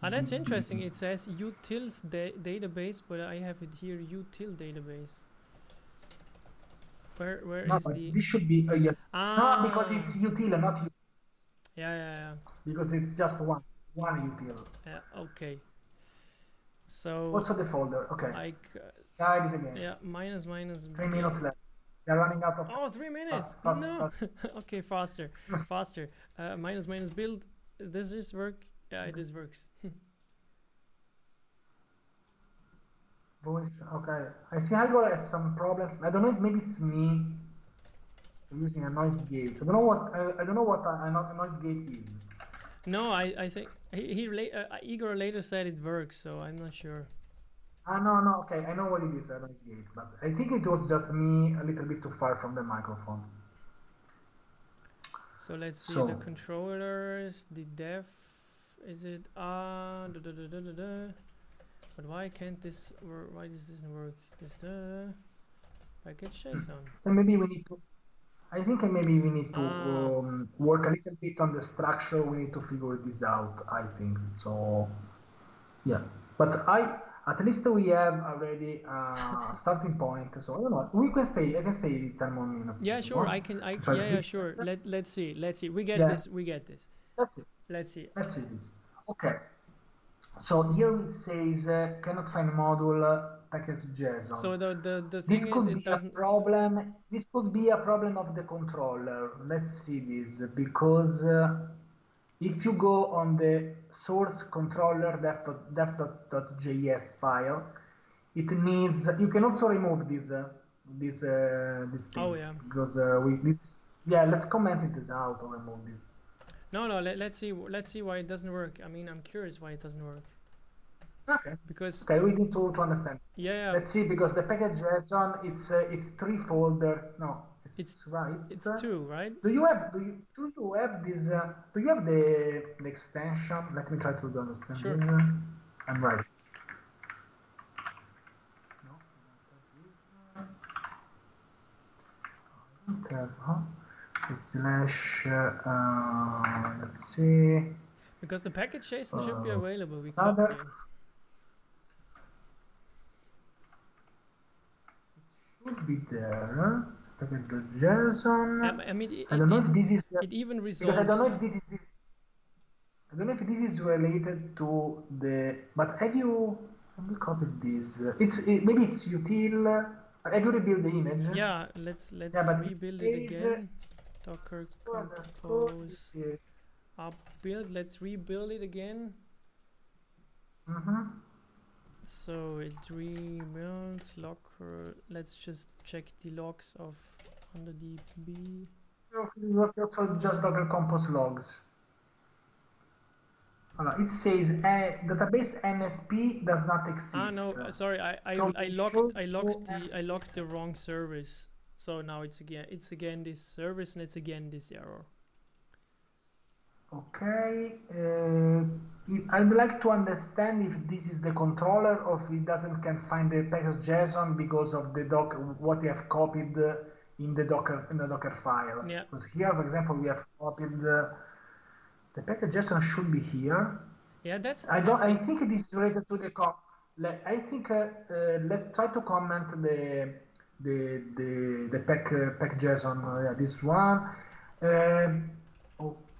[SPEAKER 2] That's interesting. It says utils database, but I have it here util database. Where
[SPEAKER 1] no,
[SPEAKER 2] is
[SPEAKER 1] but
[SPEAKER 2] the?
[SPEAKER 1] This should be no, because it's util, not utils.
[SPEAKER 2] Yeah.
[SPEAKER 1] Because it's just one util.
[SPEAKER 2] Yeah. Okay. So.
[SPEAKER 1] Also the folder. Okay. Try this again.
[SPEAKER 2] Yeah. Minus.
[SPEAKER 1] 3 minutes left. They're running out of.
[SPEAKER 2] Oh, 3 minutes. No. Okay, faster. Minus build. Does this work? Yeah, this works.
[SPEAKER 1] Voice. Okay. I see Igor has some problems. I don't know if maybe it's me using a noise gate. I don't know what a noise gate is.
[SPEAKER 2] No, I think Igor later said it works, so I'm not sure.
[SPEAKER 1] No, okay, I know what it is, a noise gate, but I think it was just me a little bit too far from the microphone.
[SPEAKER 2] So let's see the controllers, the def, is it but why can't this work? Why does this work? This package JSON.
[SPEAKER 1] So maybe we need to, I think maybe we need to work a little bit on the structure. We need to figure this out, I think. So, yeah. But at least we have already a starting point. So, I don't know. I can stay 10 more minutes.
[SPEAKER 2] Yeah, sure. Yeah, sure. Let's see. We get this.
[SPEAKER 1] That's it.
[SPEAKER 2] Let's see
[SPEAKER 1] this. Okay. So here it says cannot find module package JSON.
[SPEAKER 2] So the
[SPEAKER 1] this
[SPEAKER 2] thing
[SPEAKER 1] could
[SPEAKER 2] is,
[SPEAKER 1] be a problem. This could be a problem of the controller. Let's see this, because if you go on the source controller dev.js file, it needs. You can also remove this thing.
[SPEAKER 2] Oh yeah.
[SPEAKER 1] Because let's comment it out or remove this.
[SPEAKER 2] No, let's see why it doesn't work. I mean, I'm curious why it doesn't work.
[SPEAKER 1] Okay.
[SPEAKER 2] Because
[SPEAKER 1] we need to understand.
[SPEAKER 2] Yeah.
[SPEAKER 1] Let's see, because the package JSON it's 3 folders. No, it's right.
[SPEAKER 2] It's 2, right?
[SPEAKER 1] Do you have this? Do you have the extension? Let me try to understand.
[SPEAKER 2] Sure.
[SPEAKER 1] I'm right. No, I don't have. Slash. Let's see.
[SPEAKER 2] Because the package JSON should be available. We
[SPEAKER 1] copy.
[SPEAKER 2] It
[SPEAKER 1] should be there. JSON.
[SPEAKER 2] I mean,
[SPEAKER 1] I don't know if this is.
[SPEAKER 2] It even resolves.
[SPEAKER 1] Because I don't know if this is. I don't know if this is related to the. But have you copied this? Maybe it's util. Have you rebuilt the image?
[SPEAKER 2] Yeah, let's rebuild it again. Docker compose upbuild. Let's rebuild it again. So it rebuilds locker. Let's just check the logs of under DB.
[SPEAKER 1] Also just Docker compose logs. It says database NSP does not exist.
[SPEAKER 2] No, sorry, I locked the wrong service. So now it's again this service, and it's again this error.
[SPEAKER 1] Okay, I'd like to understand if this is the controller or if it can find the package JSON because of the what you have copied in the Docker file.
[SPEAKER 2] Yeah.
[SPEAKER 1] Because here, for example, we have copied the package JSON should be here.
[SPEAKER 2] Yeah,
[SPEAKER 1] I think it is related to the I think let's try to comment the pack JSON. This one.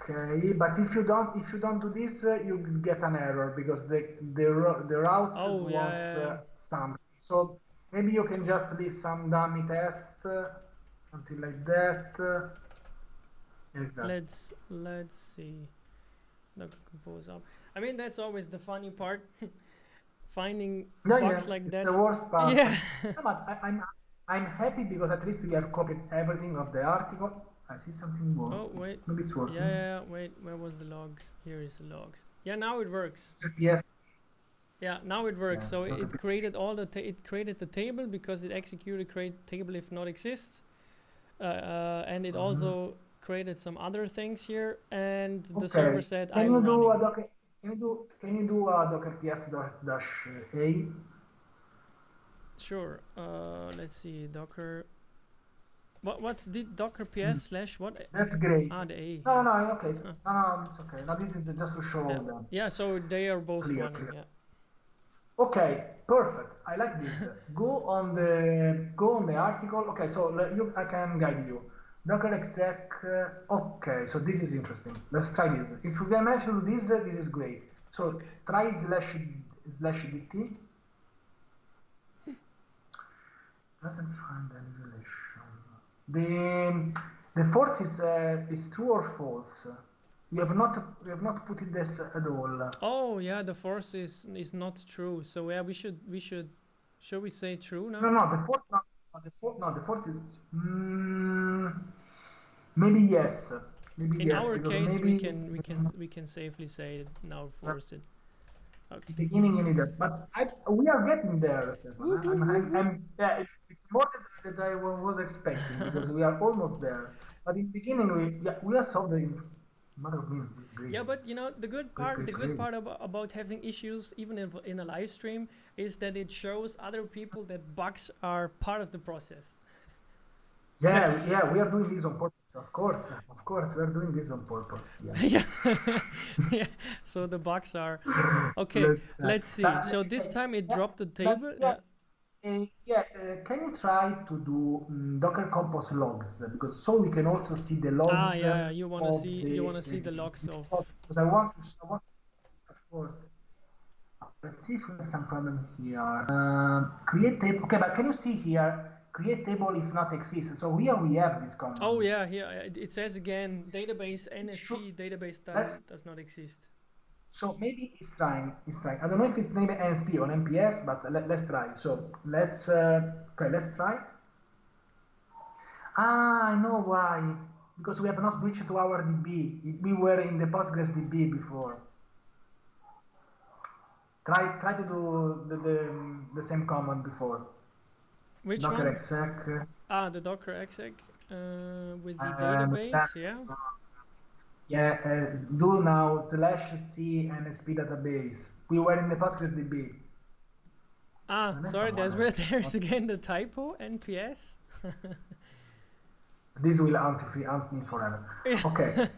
[SPEAKER 1] Okay, but if you don't do this, you get an error because the routes wants something. So maybe you can just leave some dummy test, something like that. Exactly.
[SPEAKER 2] Let's see. Docker compose up. I mean, that's always the funny part. Finding bugs like that.
[SPEAKER 1] It's the worst part.
[SPEAKER 2] Yeah.
[SPEAKER 1] But I'm happy because at least we have copied everything of the article. I see something more.
[SPEAKER 2] Oh wait.
[SPEAKER 1] Maybe it's working.
[SPEAKER 2] Yeah. Wait, where was the logs? Here is the logs. Yeah, now it works.
[SPEAKER 1] Yes.
[SPEAKER 2] Yeah, now it works. So it created it created the table because it executed create table if not exists, and it also created some other things here. And the server said,
[SPEAKER 1] Can you do a docker ps-a?
[SPEAKER 2] Sure. Let's see. Docker. What's the Docker ps / what?
[SPEAKER 1] That's great.
[SPEAKER 2] The A.
[SPEAKER 1] No, okay. No, it's okay. Now this is just to show them.
[SPEAKER 2] Yeah, so they are both running. Yeah.
[SPEAKER 1] Okay, perfect. I like this. Go on the article. Okay, so I can guide you. Docker exec. Okay, so this is interesting. Let's try this. If you can manage to do this, this is great. So try /dt. Doesn't find any relation. The force is true or false? We have not put it this at all.
[SPEAKER 2] Oh yeah, the force is not true. So yeah, we should shall we say true now?
[SPEAKER 1] No, the force is maybe yes.
[SPEAKER 2] In our case, we can safely say it now forced it. Okay.
[SPEAKER 1] In the beginning, you need that, but we are getting there, Stefan. Yeah, it's more than I was expecting because we are almost there. But in the beginning, we are solving. Matter of minutes, great,
[SPEAKER 2] Yeah, but you know the good
[SPEAKER 1] great,
[SPEAKER 2] part,
[SPEAKER 1] great,
[SPEAKER 2] the good
[SPEAKER 1] great.
[SPEAKER 2] part about having issues even in a live stream is that it shows other people that bugs are part of the process.
[SPEAKER 1] Yeah,
[SPEAKER 2] Cause
[SPEAKER 1] yeah, we are doing this on purpose. Of course, we are doing this on purpose. Yeah.
[SPEAKER 2] yeah, yeah. So the bugs are okay.
[SPEAKER 1] Let's
[SPEAKER 2] Let's see. So this time it
[SPEAKER 1] yeah,
[SPEAKER 2] dropped the
[SPEAKER 1] but
[SPEAKER 2] table.
[SPEAKER 1] yeah,
[SPEAKER 2] Yeah.
[SPEAKER 1] can you try to do Docker Compose logs because so we can also see the
[SPEAKER 2] Ah,
[SPEAKER 1] logs
[SPEAKER 2] yeah. You wanna
[SPEAKER 1] of
[SPEAKER 2] see? You wanna see the logs of?
[SPEAKER 1] because I want to see, of course. Let's see if we have some problem here. Create table. Okay, but can you see here? Create table if not exists. So here we have this
[SPEAKER 2] Oh
[SPEAKER 1] command.
[SPEAKER 2] yeah, here it says again. Database
[SPEAKER 1] It should.
[SPEAKER 2] NSP database
[SPEAKER 1] Let's.
[SPEAKER 2] does not exist.
[SPEAKER 1] So maybe it's trying. It's trying. I don't know if it's named NSP or NPS, but let's try. So let's. Okay, let's try. Ah, I know why. Because we have not switched to our DB. We were in the Postgres DB before. Try to do the same command before.
[SPEAKER 2] Which
[SPEAKER 1] Docker
[SPEAKER 2] one?
[SPEAKER 1] exec
[SPEAKER 2] Ah, the Docker exec with the
[SPEAKER 1] and
[SPEAKER 2] database.
[SPEAKER 1] status.
[SPEAKER 2] Yeah.
[SPEAKER 1] Yeah, do now /c NSP database. We were in the Postgres DB.
[SPEAKER 2] Ah,
[SPEAKER 1] Non è
[SPEAKER 2] sorry. There's where
[SPEAKER 1] Samuele.
[SPEAKER 2] there's again the typo NPS.
[SPEAKER 1] This will haunt me forever.
[SPEAKER 2] Yeah.
[SPEAKER 1] Okay.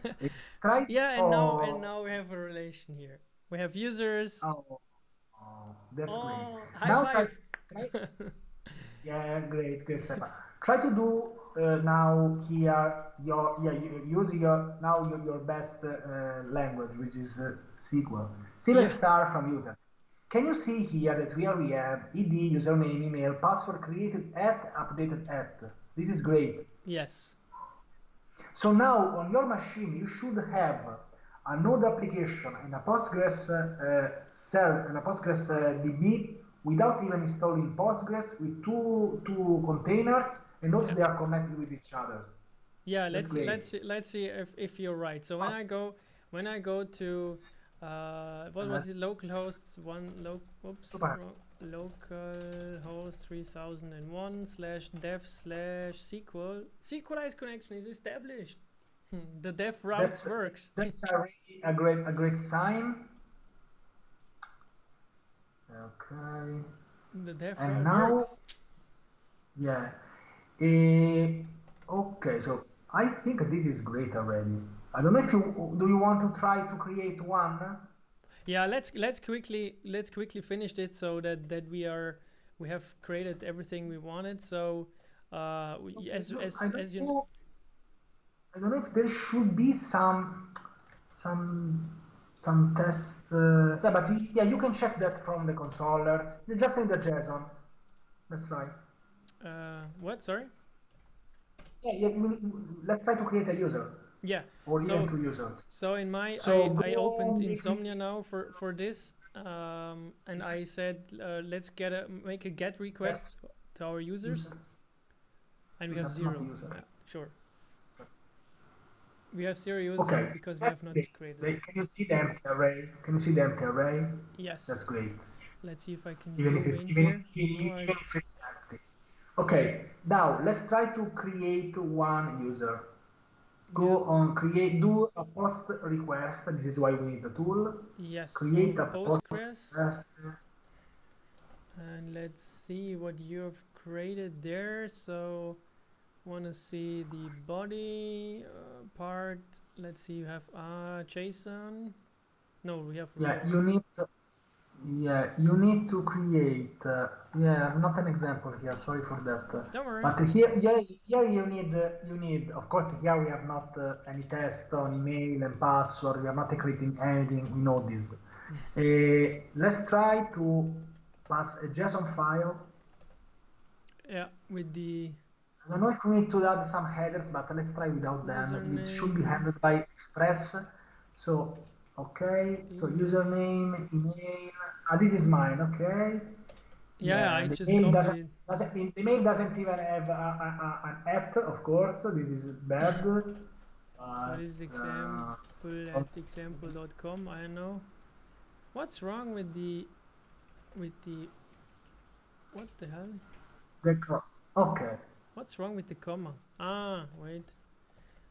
[SPEAKER 1] Try.
[SPEAKER 2] Yeah, and
[SPEAKER 1] Oh,
[SPEAKER 2] now we have a relation here. We have users.
[SPEAKER 1] oh, that's great.
[SPEAKER 2] Oh, high
[SPEAKER 1] Now
[SPEAKER 2] five.
[SPEAKER 1] try. Yeah, great, great, Stefan. Try to do now here your use your best language, which is SQL. See, let's
[SPEAKER 2] Yeah.
[SPEAKER 1] start from user. Can you see here that we have id, username, email, password created at, updated at. This is great.
[SPEAKER 2] Yes.
[SPEAKER 1] So now on your machine you should have a node application and a Postgres cell and a Postgres DB without even installing Postgres with two containers, and also they are connected with each other.
[SPEAKER 2] Yeah,
[SPEAKER 1] That's great.
[SPEAKER 2] let's see if you're right. So when I go to what was it, localhost
[SPEAKER 1] Super.
[SPEAKER 2] localhost 3001 /dev/SQL sequelize connection is established. The dev routes works.
[SPEAKER 1] That's a great sign. Okay.
[SPEAKER 2] The dev
[SPEAKER 1] And
[SPEAKER 2] route
[SPEAKER 1] now,
[SPEAKER 2] works.
[SPEAKER 1] yeah. Okay, so I think this is great already. I don't know if you want to try to create one.
[SPEAKER 2] Yeah, let's quickly finish it so that we have created everything we wanted. So as you know,
[SPEAKER 1] I don't know if there should be some tests. Yeah, but yeah, you can check that from the controllers. You just need the JSON. That's right.
[SPEAKER 2] what? Sorry.
[SPEAKER 1] Yeah, let's try to create a user.
[SPEAKER 2] Yeah.
[SPEAKER 1] Or even two users.
[SPEAKER 2] So in my I opened Insomnia now for this, and I said let's make a get request to our users, and we have 0. Yeah, sure. We have 0 users because we have not created.
[SPEAKER 1] Can you see the empty array? Can you see the empty array?
[SPEAKER 2] Yes.
[SPEAKER 1] That's great.
[SPEAKER 2] Let's see if I can zoom in here.
[SPEAKER 1] Even if it's empty. Okay, now let's try to create one user. Go on, do a post request. This is why we need the tool.
[SPEAKER 2] Yes.
[SPEAKER 1] Create a
[SPEAKER 2] Postgres. And let's see what you have created there. So, want to see the body part. Let's see. You have JSON. No, we have.
[SPEAKER 1] Yeah, you need to. Yeah, you need to create. Yeah, not an example here. Sorry for that.
[SPEAKER 2] Don't worry.
[SPEAKER 1] But here you need. Of course, here we have not any test on email and password. We are not creating anything. We know this. Let's try to pass a JSON file.
[SPEAKER 2] Yeah, with the.
[SPEAKER 1] I don't know if we need to add some headers, but let's try without them. It should be handled by Express. So. Okay, so username, email. This is mine. Okay.
[SPEAKER 2] Yeah, I just copied.
[SPEAKER 1] The email doesn't even have an at, of course. This is bad.
[SPEAKER 2] So this is example at example.com. I know. What's wrong with the what the hell?
[SPEAKER 1] Okay.
[SPEAKER 2] What's wrong with the comma? Ah, wait.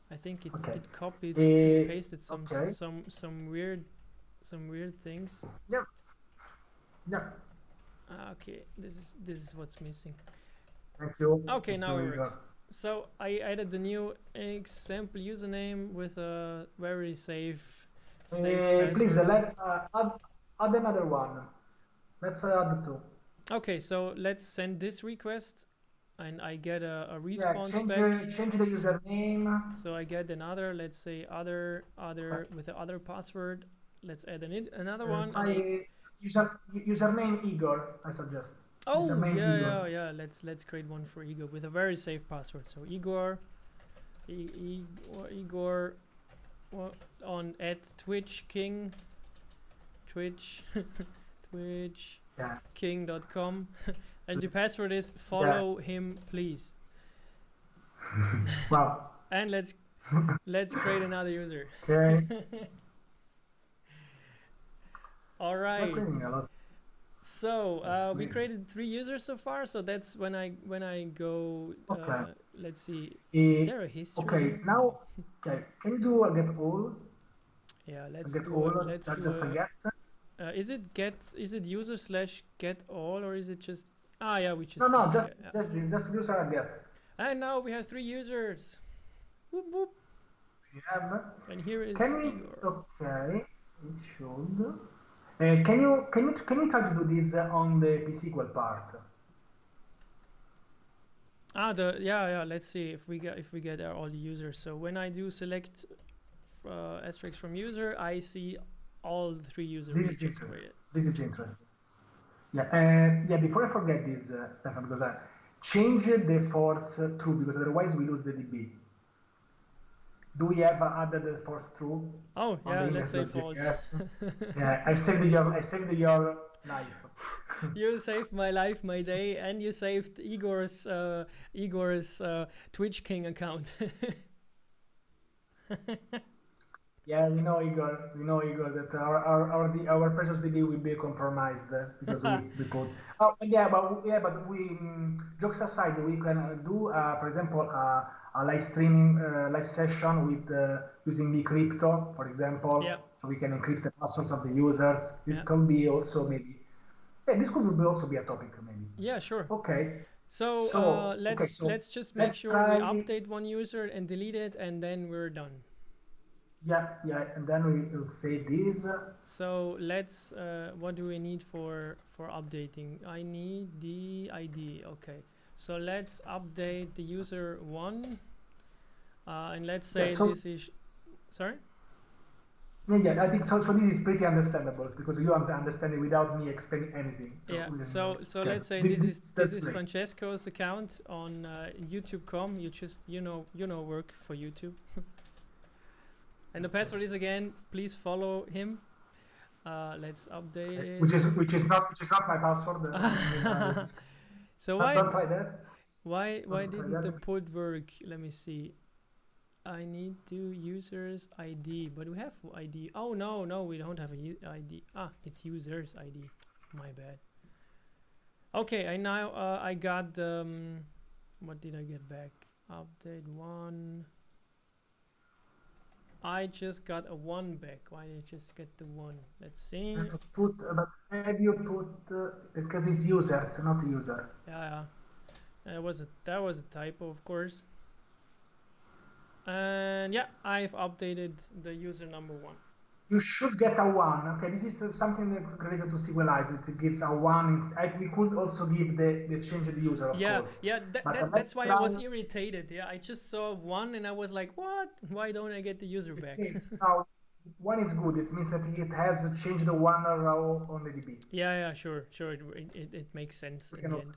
[SPEAKER 2] I think it copied
[SPEAKER 1] Uh,
[SPEAKER 2] pasted some
[SPEAKER 1] okay.
[SPEAKER 2] some weird things.
[SPEAKER 1] Yep. Yep.
[SPEAKER 2] Okay, this is what's missing.
[SPEAKER 1] Thank you.
[SPEAKER 2] Okay,
[SPEAKER 1] Thank
[SPEAKER 2] now
[SPEAKER 1] you,
[SPEAKER 2] it works. So I added the new example username with a very safe password.
[SPEAKER 1] Please add another one. Let's add two.
[SPEAKER 2] Okay, so let's send this request, and I get a response back.
[SPEAKER 1] Change the username.
[SPEAKER 2] So I get another, let's say other with the other password. Let's add another one.
[SPEAKER 1] Username Igor, I suggest.
[SPEAKER 2] Oh
[SPEAKER 1] username Igor.
[SPEAKER 2] yeah. Let's create one for Igor with a very safe password. So Igor, Igor, on @twitchking, Twitch, twitchking.com, and the password is follow him please.
[SPEAKER 1] Wow.
[SPEAKER 2] And let's create another user.
[SPEAKER 1] Okay.
[SPEAKER 2] All right. So we created 3 users so far. So that's when I go. Let's see. Is there a history?
[SPEAKER 1] Okay. Now, can you do a get all?
[SPEAKER 2] Yeah. Let's do a, is it user / get all, or is it just? Ah, yeah. We just.
[SPEAKER 1] Just user and get.
[SPEAKER 2] And now we have 3 users. Whoop whoop.
[SPEAKER 1] Yeah.
[SPEAKER 2] And here is.
[SPEAKER 1] Igor. Okay. It should. Can you try to do this on the pSQL part?
[SPEAKER 2] Yeah. Let's see if we get all the users. So when I do select asterisk from user, I see all the 3 users we just created.
[SPEAKER 1] This is interesting. Yeah. Before I forget this, Stefan, because I change the force true, because otherwise we lose the DB. Do we have added the force true?
[SPEAKER 2] Oh yeah, let's say false.
[SPEAKER 1] Yeah, I saved your life.
[SPEAKER 2] You saved my life, my day, and you saved Igor's Twitch King account.
[SPEAKER 1] Yeah, we know Igor that our precious DB will be compromised because we put. But we jokes aside, we can do for example a live streaming live session with using bcrypto, for example.
[SPEAKER 2] Yeah.
[SPEAKER 1] So we can encrypt the passwords of the users. This could be also maybe. Yeah, this could also be a topic maybe.
[SPEAKER 2] Yeah, sure.
[SPEAKER 1] Okay.
[SPEAKER 2] So let's just make sure we update one user and delete it, and then we're done.
[SPEAKER 1] Yeah, and then we will say this.
[SPEAKER 2] So let's. What do we need for updating? I need the ID. Okay. So let's update the user 1, and let's say this is. Sorry.
[SPEAKER 1] Yeah, I think so. So this is pretty understandable because you understand it without me explaining anything. So
[SPEAKER 2] So let's say this is Francesco's account on YouTube.com. You just work for YouTube. And the password is again, please follow him. Let's update it.
[SPEAKER 1] Which is not my password.
[SPEAKER 2] So
[SPEAKER 1] don't try that.
[SPEAKER 2] Why didn't the put work? Let me see. I need to users ID, but we have ID. Oh no, we don't have a ID. It's users ID. My bad. Okay, I got what did I get back? Update 1. I just got a 1 back. Why did I just get the 1? Let's see.
[SPEAKER 1] But have you put because it's user, it's not user.
[SPEAKER 2] Yeah. That was a typo, of course. And yeah, I've updated the user number 1.
[SPEAKER 1] You should get a 1. Okay, this is something related to sequelize. It gives a 1. We could also give the change the user. Of course.
[SPEAKER 2] Yeah. That's why I was irritated. Yeah, I just saw 1 and I was like, what? Why don't I get the user back?
[SPEAKER 1] Now, 1 is good. It means that it has changed the 1 row on the DB.
[SPEAKER 2] Yeah, sure. It makes sense in the end.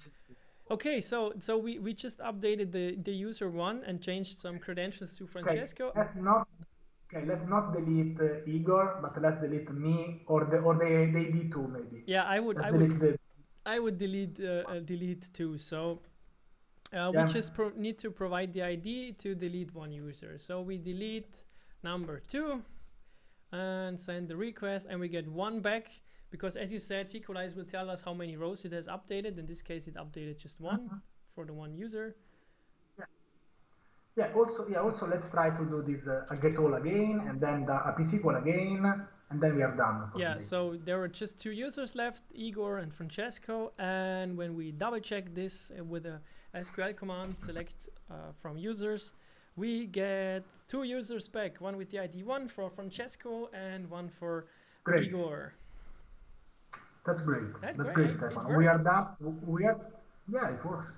[SPEAKER 2] Okay, so we just updated the user 1 and changed some credentials to Francesco.
[SPEAKER 1] Let's not delete Igor, but let's delete me or the ID too maybe.
[SPEAKER 2] Yeah, I would delete too. So we just need to provide the ID to delete one user. So we delete number 2 and send the request, and we get 1 back. because as you said, sequelize will tell us how many rows it has updated. In this case, it updated just one for the one user.
[SPEAKER 1] Yeah. Also, let's try to do this a get all again, and then the a pSQL again, and then we are done.
[SPEAKER 2] Yeah. So there were just 2 users left, Igor and Francesco. And when we double check this with a SQL command, select from users, we get 2 users back. One with the ID 1 for Francesco and one for Igor.
[SPEAKER 1] That's great. That's great, Stefan.
[SPEAKER 2] We
[SPEAKER 1] are done. Yeah, it works.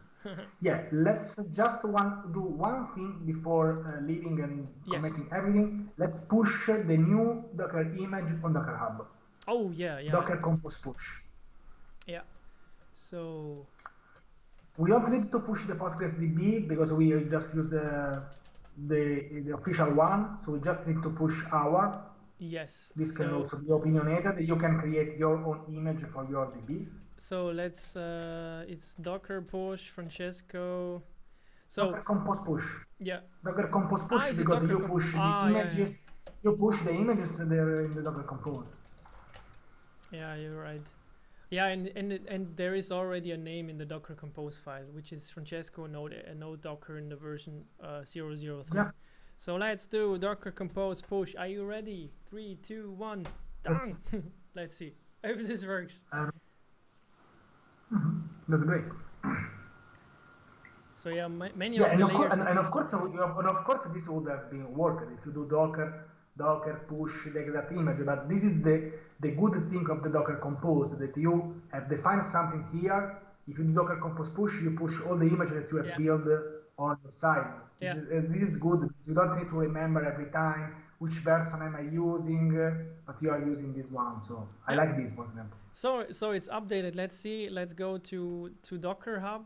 [SPEAKER 1] Yeah, let's just do one thing before leaving and commenting everything. Let's push the new Docker image on Docker Hub.
[SPEAKER 2] Oh yeah.
[SPEAKER 1] Docker Compose push.
[SPEAKER 2] Yeah. So
[SPEAKER 1] we don't need to push the Postgres DB because we just use the official one. So we just need to push our.
[SPEAKER 2] Yes.
[SPEAKER 1] This can also be opinionated. You can create your own image for your DB.
[SPEAKER 2] So let's it's Docker push Francesco. So
[SPEAKER 1] Docker Compose push.
[SPEAKER 2] Yeah.
[SPEAKER 1] Docker Compose push because you push the images. Yeah. You push the images there in the Docker Compose.
[SPEAKER 2] Yeah, you're right. Yeah, and there is already a name in the Docker Compose file, which is Francesco node Docker in the version 003. Yeah. So let's do Docker Compose push. Are you ready? 3, 2, 1, done. Let's see if this works.
[SPEAKER 1] That's great.
[SPEAKER 2] So yeah, many of the layers.
[SPEAKER 1] And of course, this would have been worked if you do Docker push the exact image. But this is the good thing of the Docker Compose, that you have defined something here. If you do Docker Compose push, you push all the images that you have built on the side. This is good. You don't need to remember every time which version am I using, but you are using this one. So I like this, for example.
[SPEAKER 2] So it's updated. Let's see. Let's go to Docker Hub.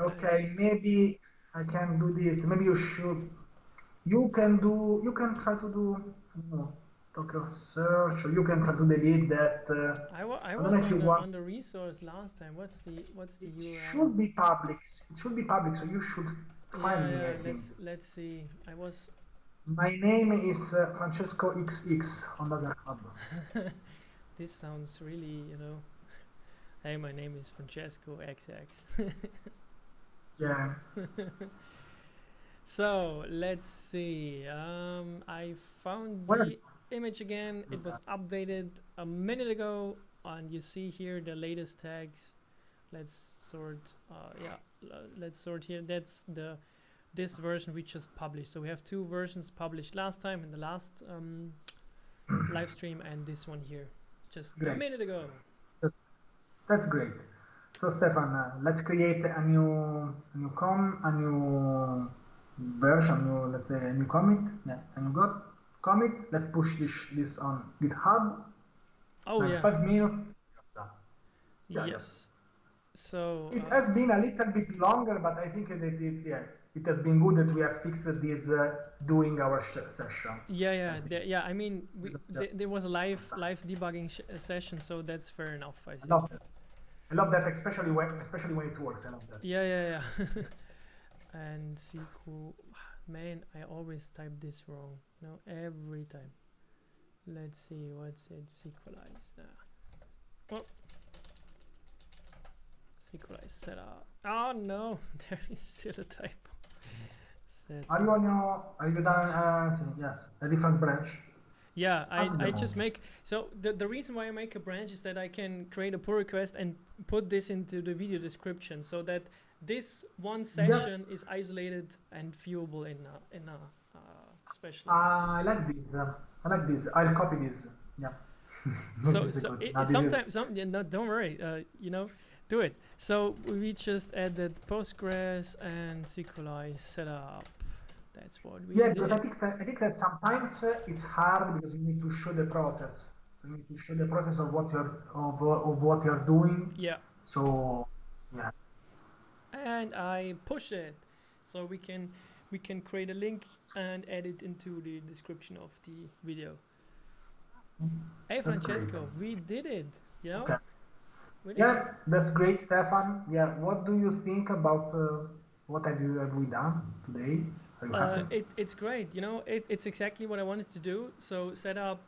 [SPEAKER 1] Okay, maybe I can do this. Maybe you should. You can try to do Docker search, or you can try to delete that.
[SPEAKER 2] I was on the resource last time. What's the URL?
[SPEAKER 1] It should be public. It should be public, so you should find me.
[SPEAKER 2] Yeah, let's see.
[SPEAKER 1] My name is Francesco XX on Docker Hub.
[SPEAKER 2] This sounds really, Hey, my name is Francesco XX.
[SPEAKER 1] Yeah.
[SPEAKER 2] So let's see. I found the image again. It was updated a minute ago, and you see here the latest tags. Let's sort. Let's sort here. That's this version we just published. So we have 2 versions published last time in the last live stream, and this one here just a minute ago.
[SPEAKER 1] That's great. So Stefan, let's create a new version, let's say a new commit. Yeah, and you got commit. Let's push this on GitHub.
[SPEAKER 2] Oh yeah.
[SPEAKER 1] 5 minutes.
[SPEAKER 2] Yes. So
[SPEAKER 1] it has been a little bit longer, but I think that it has been good that we have fixed this during our session.
[SPEAKER 2] Yeah. I mean, there was a live debugging session, so that's fair enough. I think.
[SPEAKER 1] I love that, especially when it works. I love that.
[SPEAKER 2] Yeah. And SQL, man, I always type this wrong. Every time. Let's see what's it. Sequelize. Sequelize setup. Oh no, there is still a typo.
[SPEAKER 1] Are you done? Yes, a different branch.
[SPEAKER 2] Yeah, I just make, so the reason why I make a branch is that I can create a pull request and put this into the video description, so that this one session is isolated and viewable in a special.
[SPEAKER 1] I like this. I'll copy this. Yeah.
[SPEAKER 2] Sometimes don't worry. Do it. So we just added Postgres and sequelize setup. That's what we did.
[SPEAKER 1] Because I think that sometimes it's hard because you need to show the process. So you need to show the process of what you're doing.
[SPEAKER 2] Yeah.
[SPEAKER 1] So yeah.
[SPEAKER 2] And I push it, so we can create a link and add it into the description of the video. Hey Francesco, we did it.
[SPEAKER 1] Okay. Yeah, that's great, Stefan. Yeah, what do you think about what have we done today? Are you happy?
[SPEAKER 2] It's great. You know, it's exactly what I wanted to do. So set up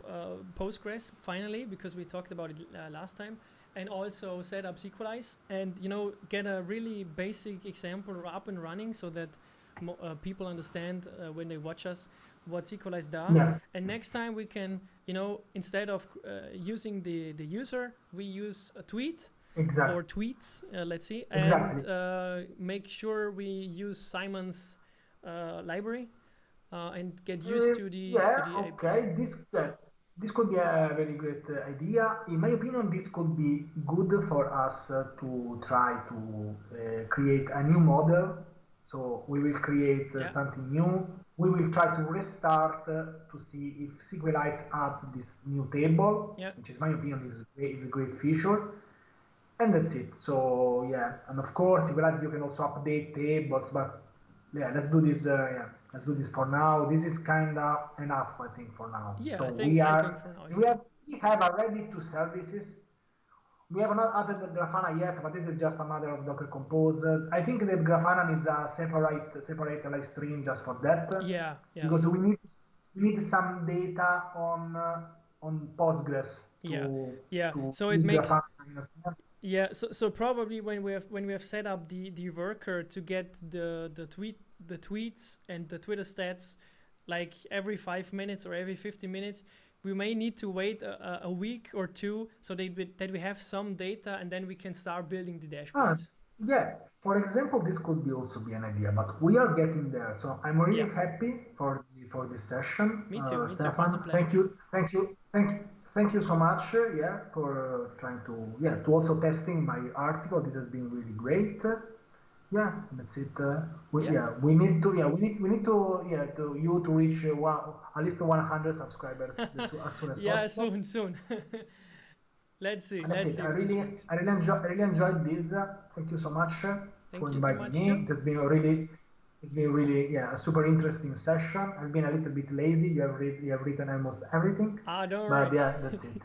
[SPEAKER 2] Postgres finally, because we talked about it last time, and also set up sequelize, and you know, get a really basic example up and running so that people understand when they watch us what sequelize does.
[SPEAKER 1] Yeah,
[SPEAKER 2] And next time we can, you know, instead of using the user, we use a tweet
[SPEAKER 1] exactly.
[SPEAKER 2] or tweets, let's see,
[SPEAKER 1] Exactly.
[SPEAKER 2] and make sure we use Simon's library and get used to the
[SPEAKER 1] Okay.
[SPEAKER 2] API.
[SPEAKER 1] This could be a very great idea. In my opinion, this could be good for us to try to create a new model. So we will create
[SPEAKER 2] Yeah,
[SPEAKER 1] something new. We will try to restart to see if SQLite adds this new table,
[SPEAKER 2] yeah,
[SPEAKER 1] which is my opinion is a great feature. And that's it. So yeah, and of course, SQLite you can also update tables, but yeah, let's do this. Yeah, let's do this for now. This is kind of enough, I think, for now.
[SPEAKER 2] yeah.
[SPEAKER 1] So
[SPEAKER 2] I think for now it's good.
[SPEAKER 1] we have already two services. We have not added the Grafana yet, but this is just a matter of Docker Compose. I think that Grafana needs a separate live stream just for that,
[SPEAKER 2] Yeah, yeah,
[SPEAKER 1] because we need some data on Postgres
[SPEAKER 2] yeah, yeah.
[SPEAKER 1] to
[SPEAKER 2] So it
[SPEAKER 1] use
[SPEAKER 2] makes,
[SPEAKER 1] Grafana in a sense.
[SPEAKER 2] yeah. So probably when we have set up the worker to get the tweets and the Twitter stats like every 5 minutes or every 50 minutes, we may need to wait a week or two so that we have some data, and then we can start building the
[SPEAKER 1] Ah,
[SPEAKER 2] dashboards.
[SPEAKER 1] yeah. For example, this could be also be an idea, but we are getting there. So I'm really
[SPEAKER 2] Yeah,
[SPEAKER 1] happy for this session,
[SPEAKER 2] me too. Me too. It was a
[SPEAKER 1] Stefan.
[SPEAKER 2] pleasure.
[SPEAKER 1] Thank you so much. Yeah, for trying to to also testing my article. This has been really great. Yeah, that's it.
[SPEAKER 2] Yeah,
[SPEAKER 1] We need to you to reach at least 100 subscribers as soon as
[SPEAKER 2] yeah.
[SPEAKER 1] possible.
[SPEAKER 2] Soon. Let's see.
[SPEAKER 1] And that's
[SPEAKER 2] Let's
[SPEAKER 1] it.
[SPEAKER 2] see if this works.
[SPEAKER 1] I really enjoyed this. Thank you so much for
[SPEAKER 2] Thank you so
[SPEAKER 1] inviting
[SPEAKER 2] much too.
[SPEAKER 1] me. It's been really, yeah, a super interesting session. I've been a little bit lazy. You have written almost everything,
[SPEAKER 2] Ah, don't
[SPEAKER 1] but
[SPEAKER 2] worry.
[SPEAKER 1] yeah, that's it.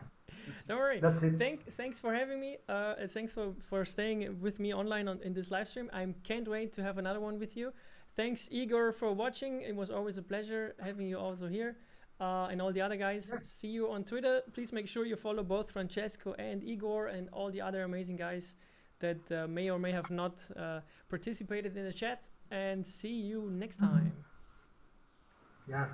[SPEAKER 2] Don't worry.
[SPEAKER 1] That's it.
[SPEAKER 2] Thanks for having me. And thanks for staying with me online in this live stream. I can't wait to have another one with you. Thanks, Igor, for watching. It was always a pleasure having you also here. And all the other guys.
[SPEAKER 1] Yeah.
[SPEAKER 2] See you on Twitter. Please make sure you follow both Francesco and Igor and all the other amazing guys that may or may have not participated in the chat. And see you next time.
[SPEAKER 1] Yeah.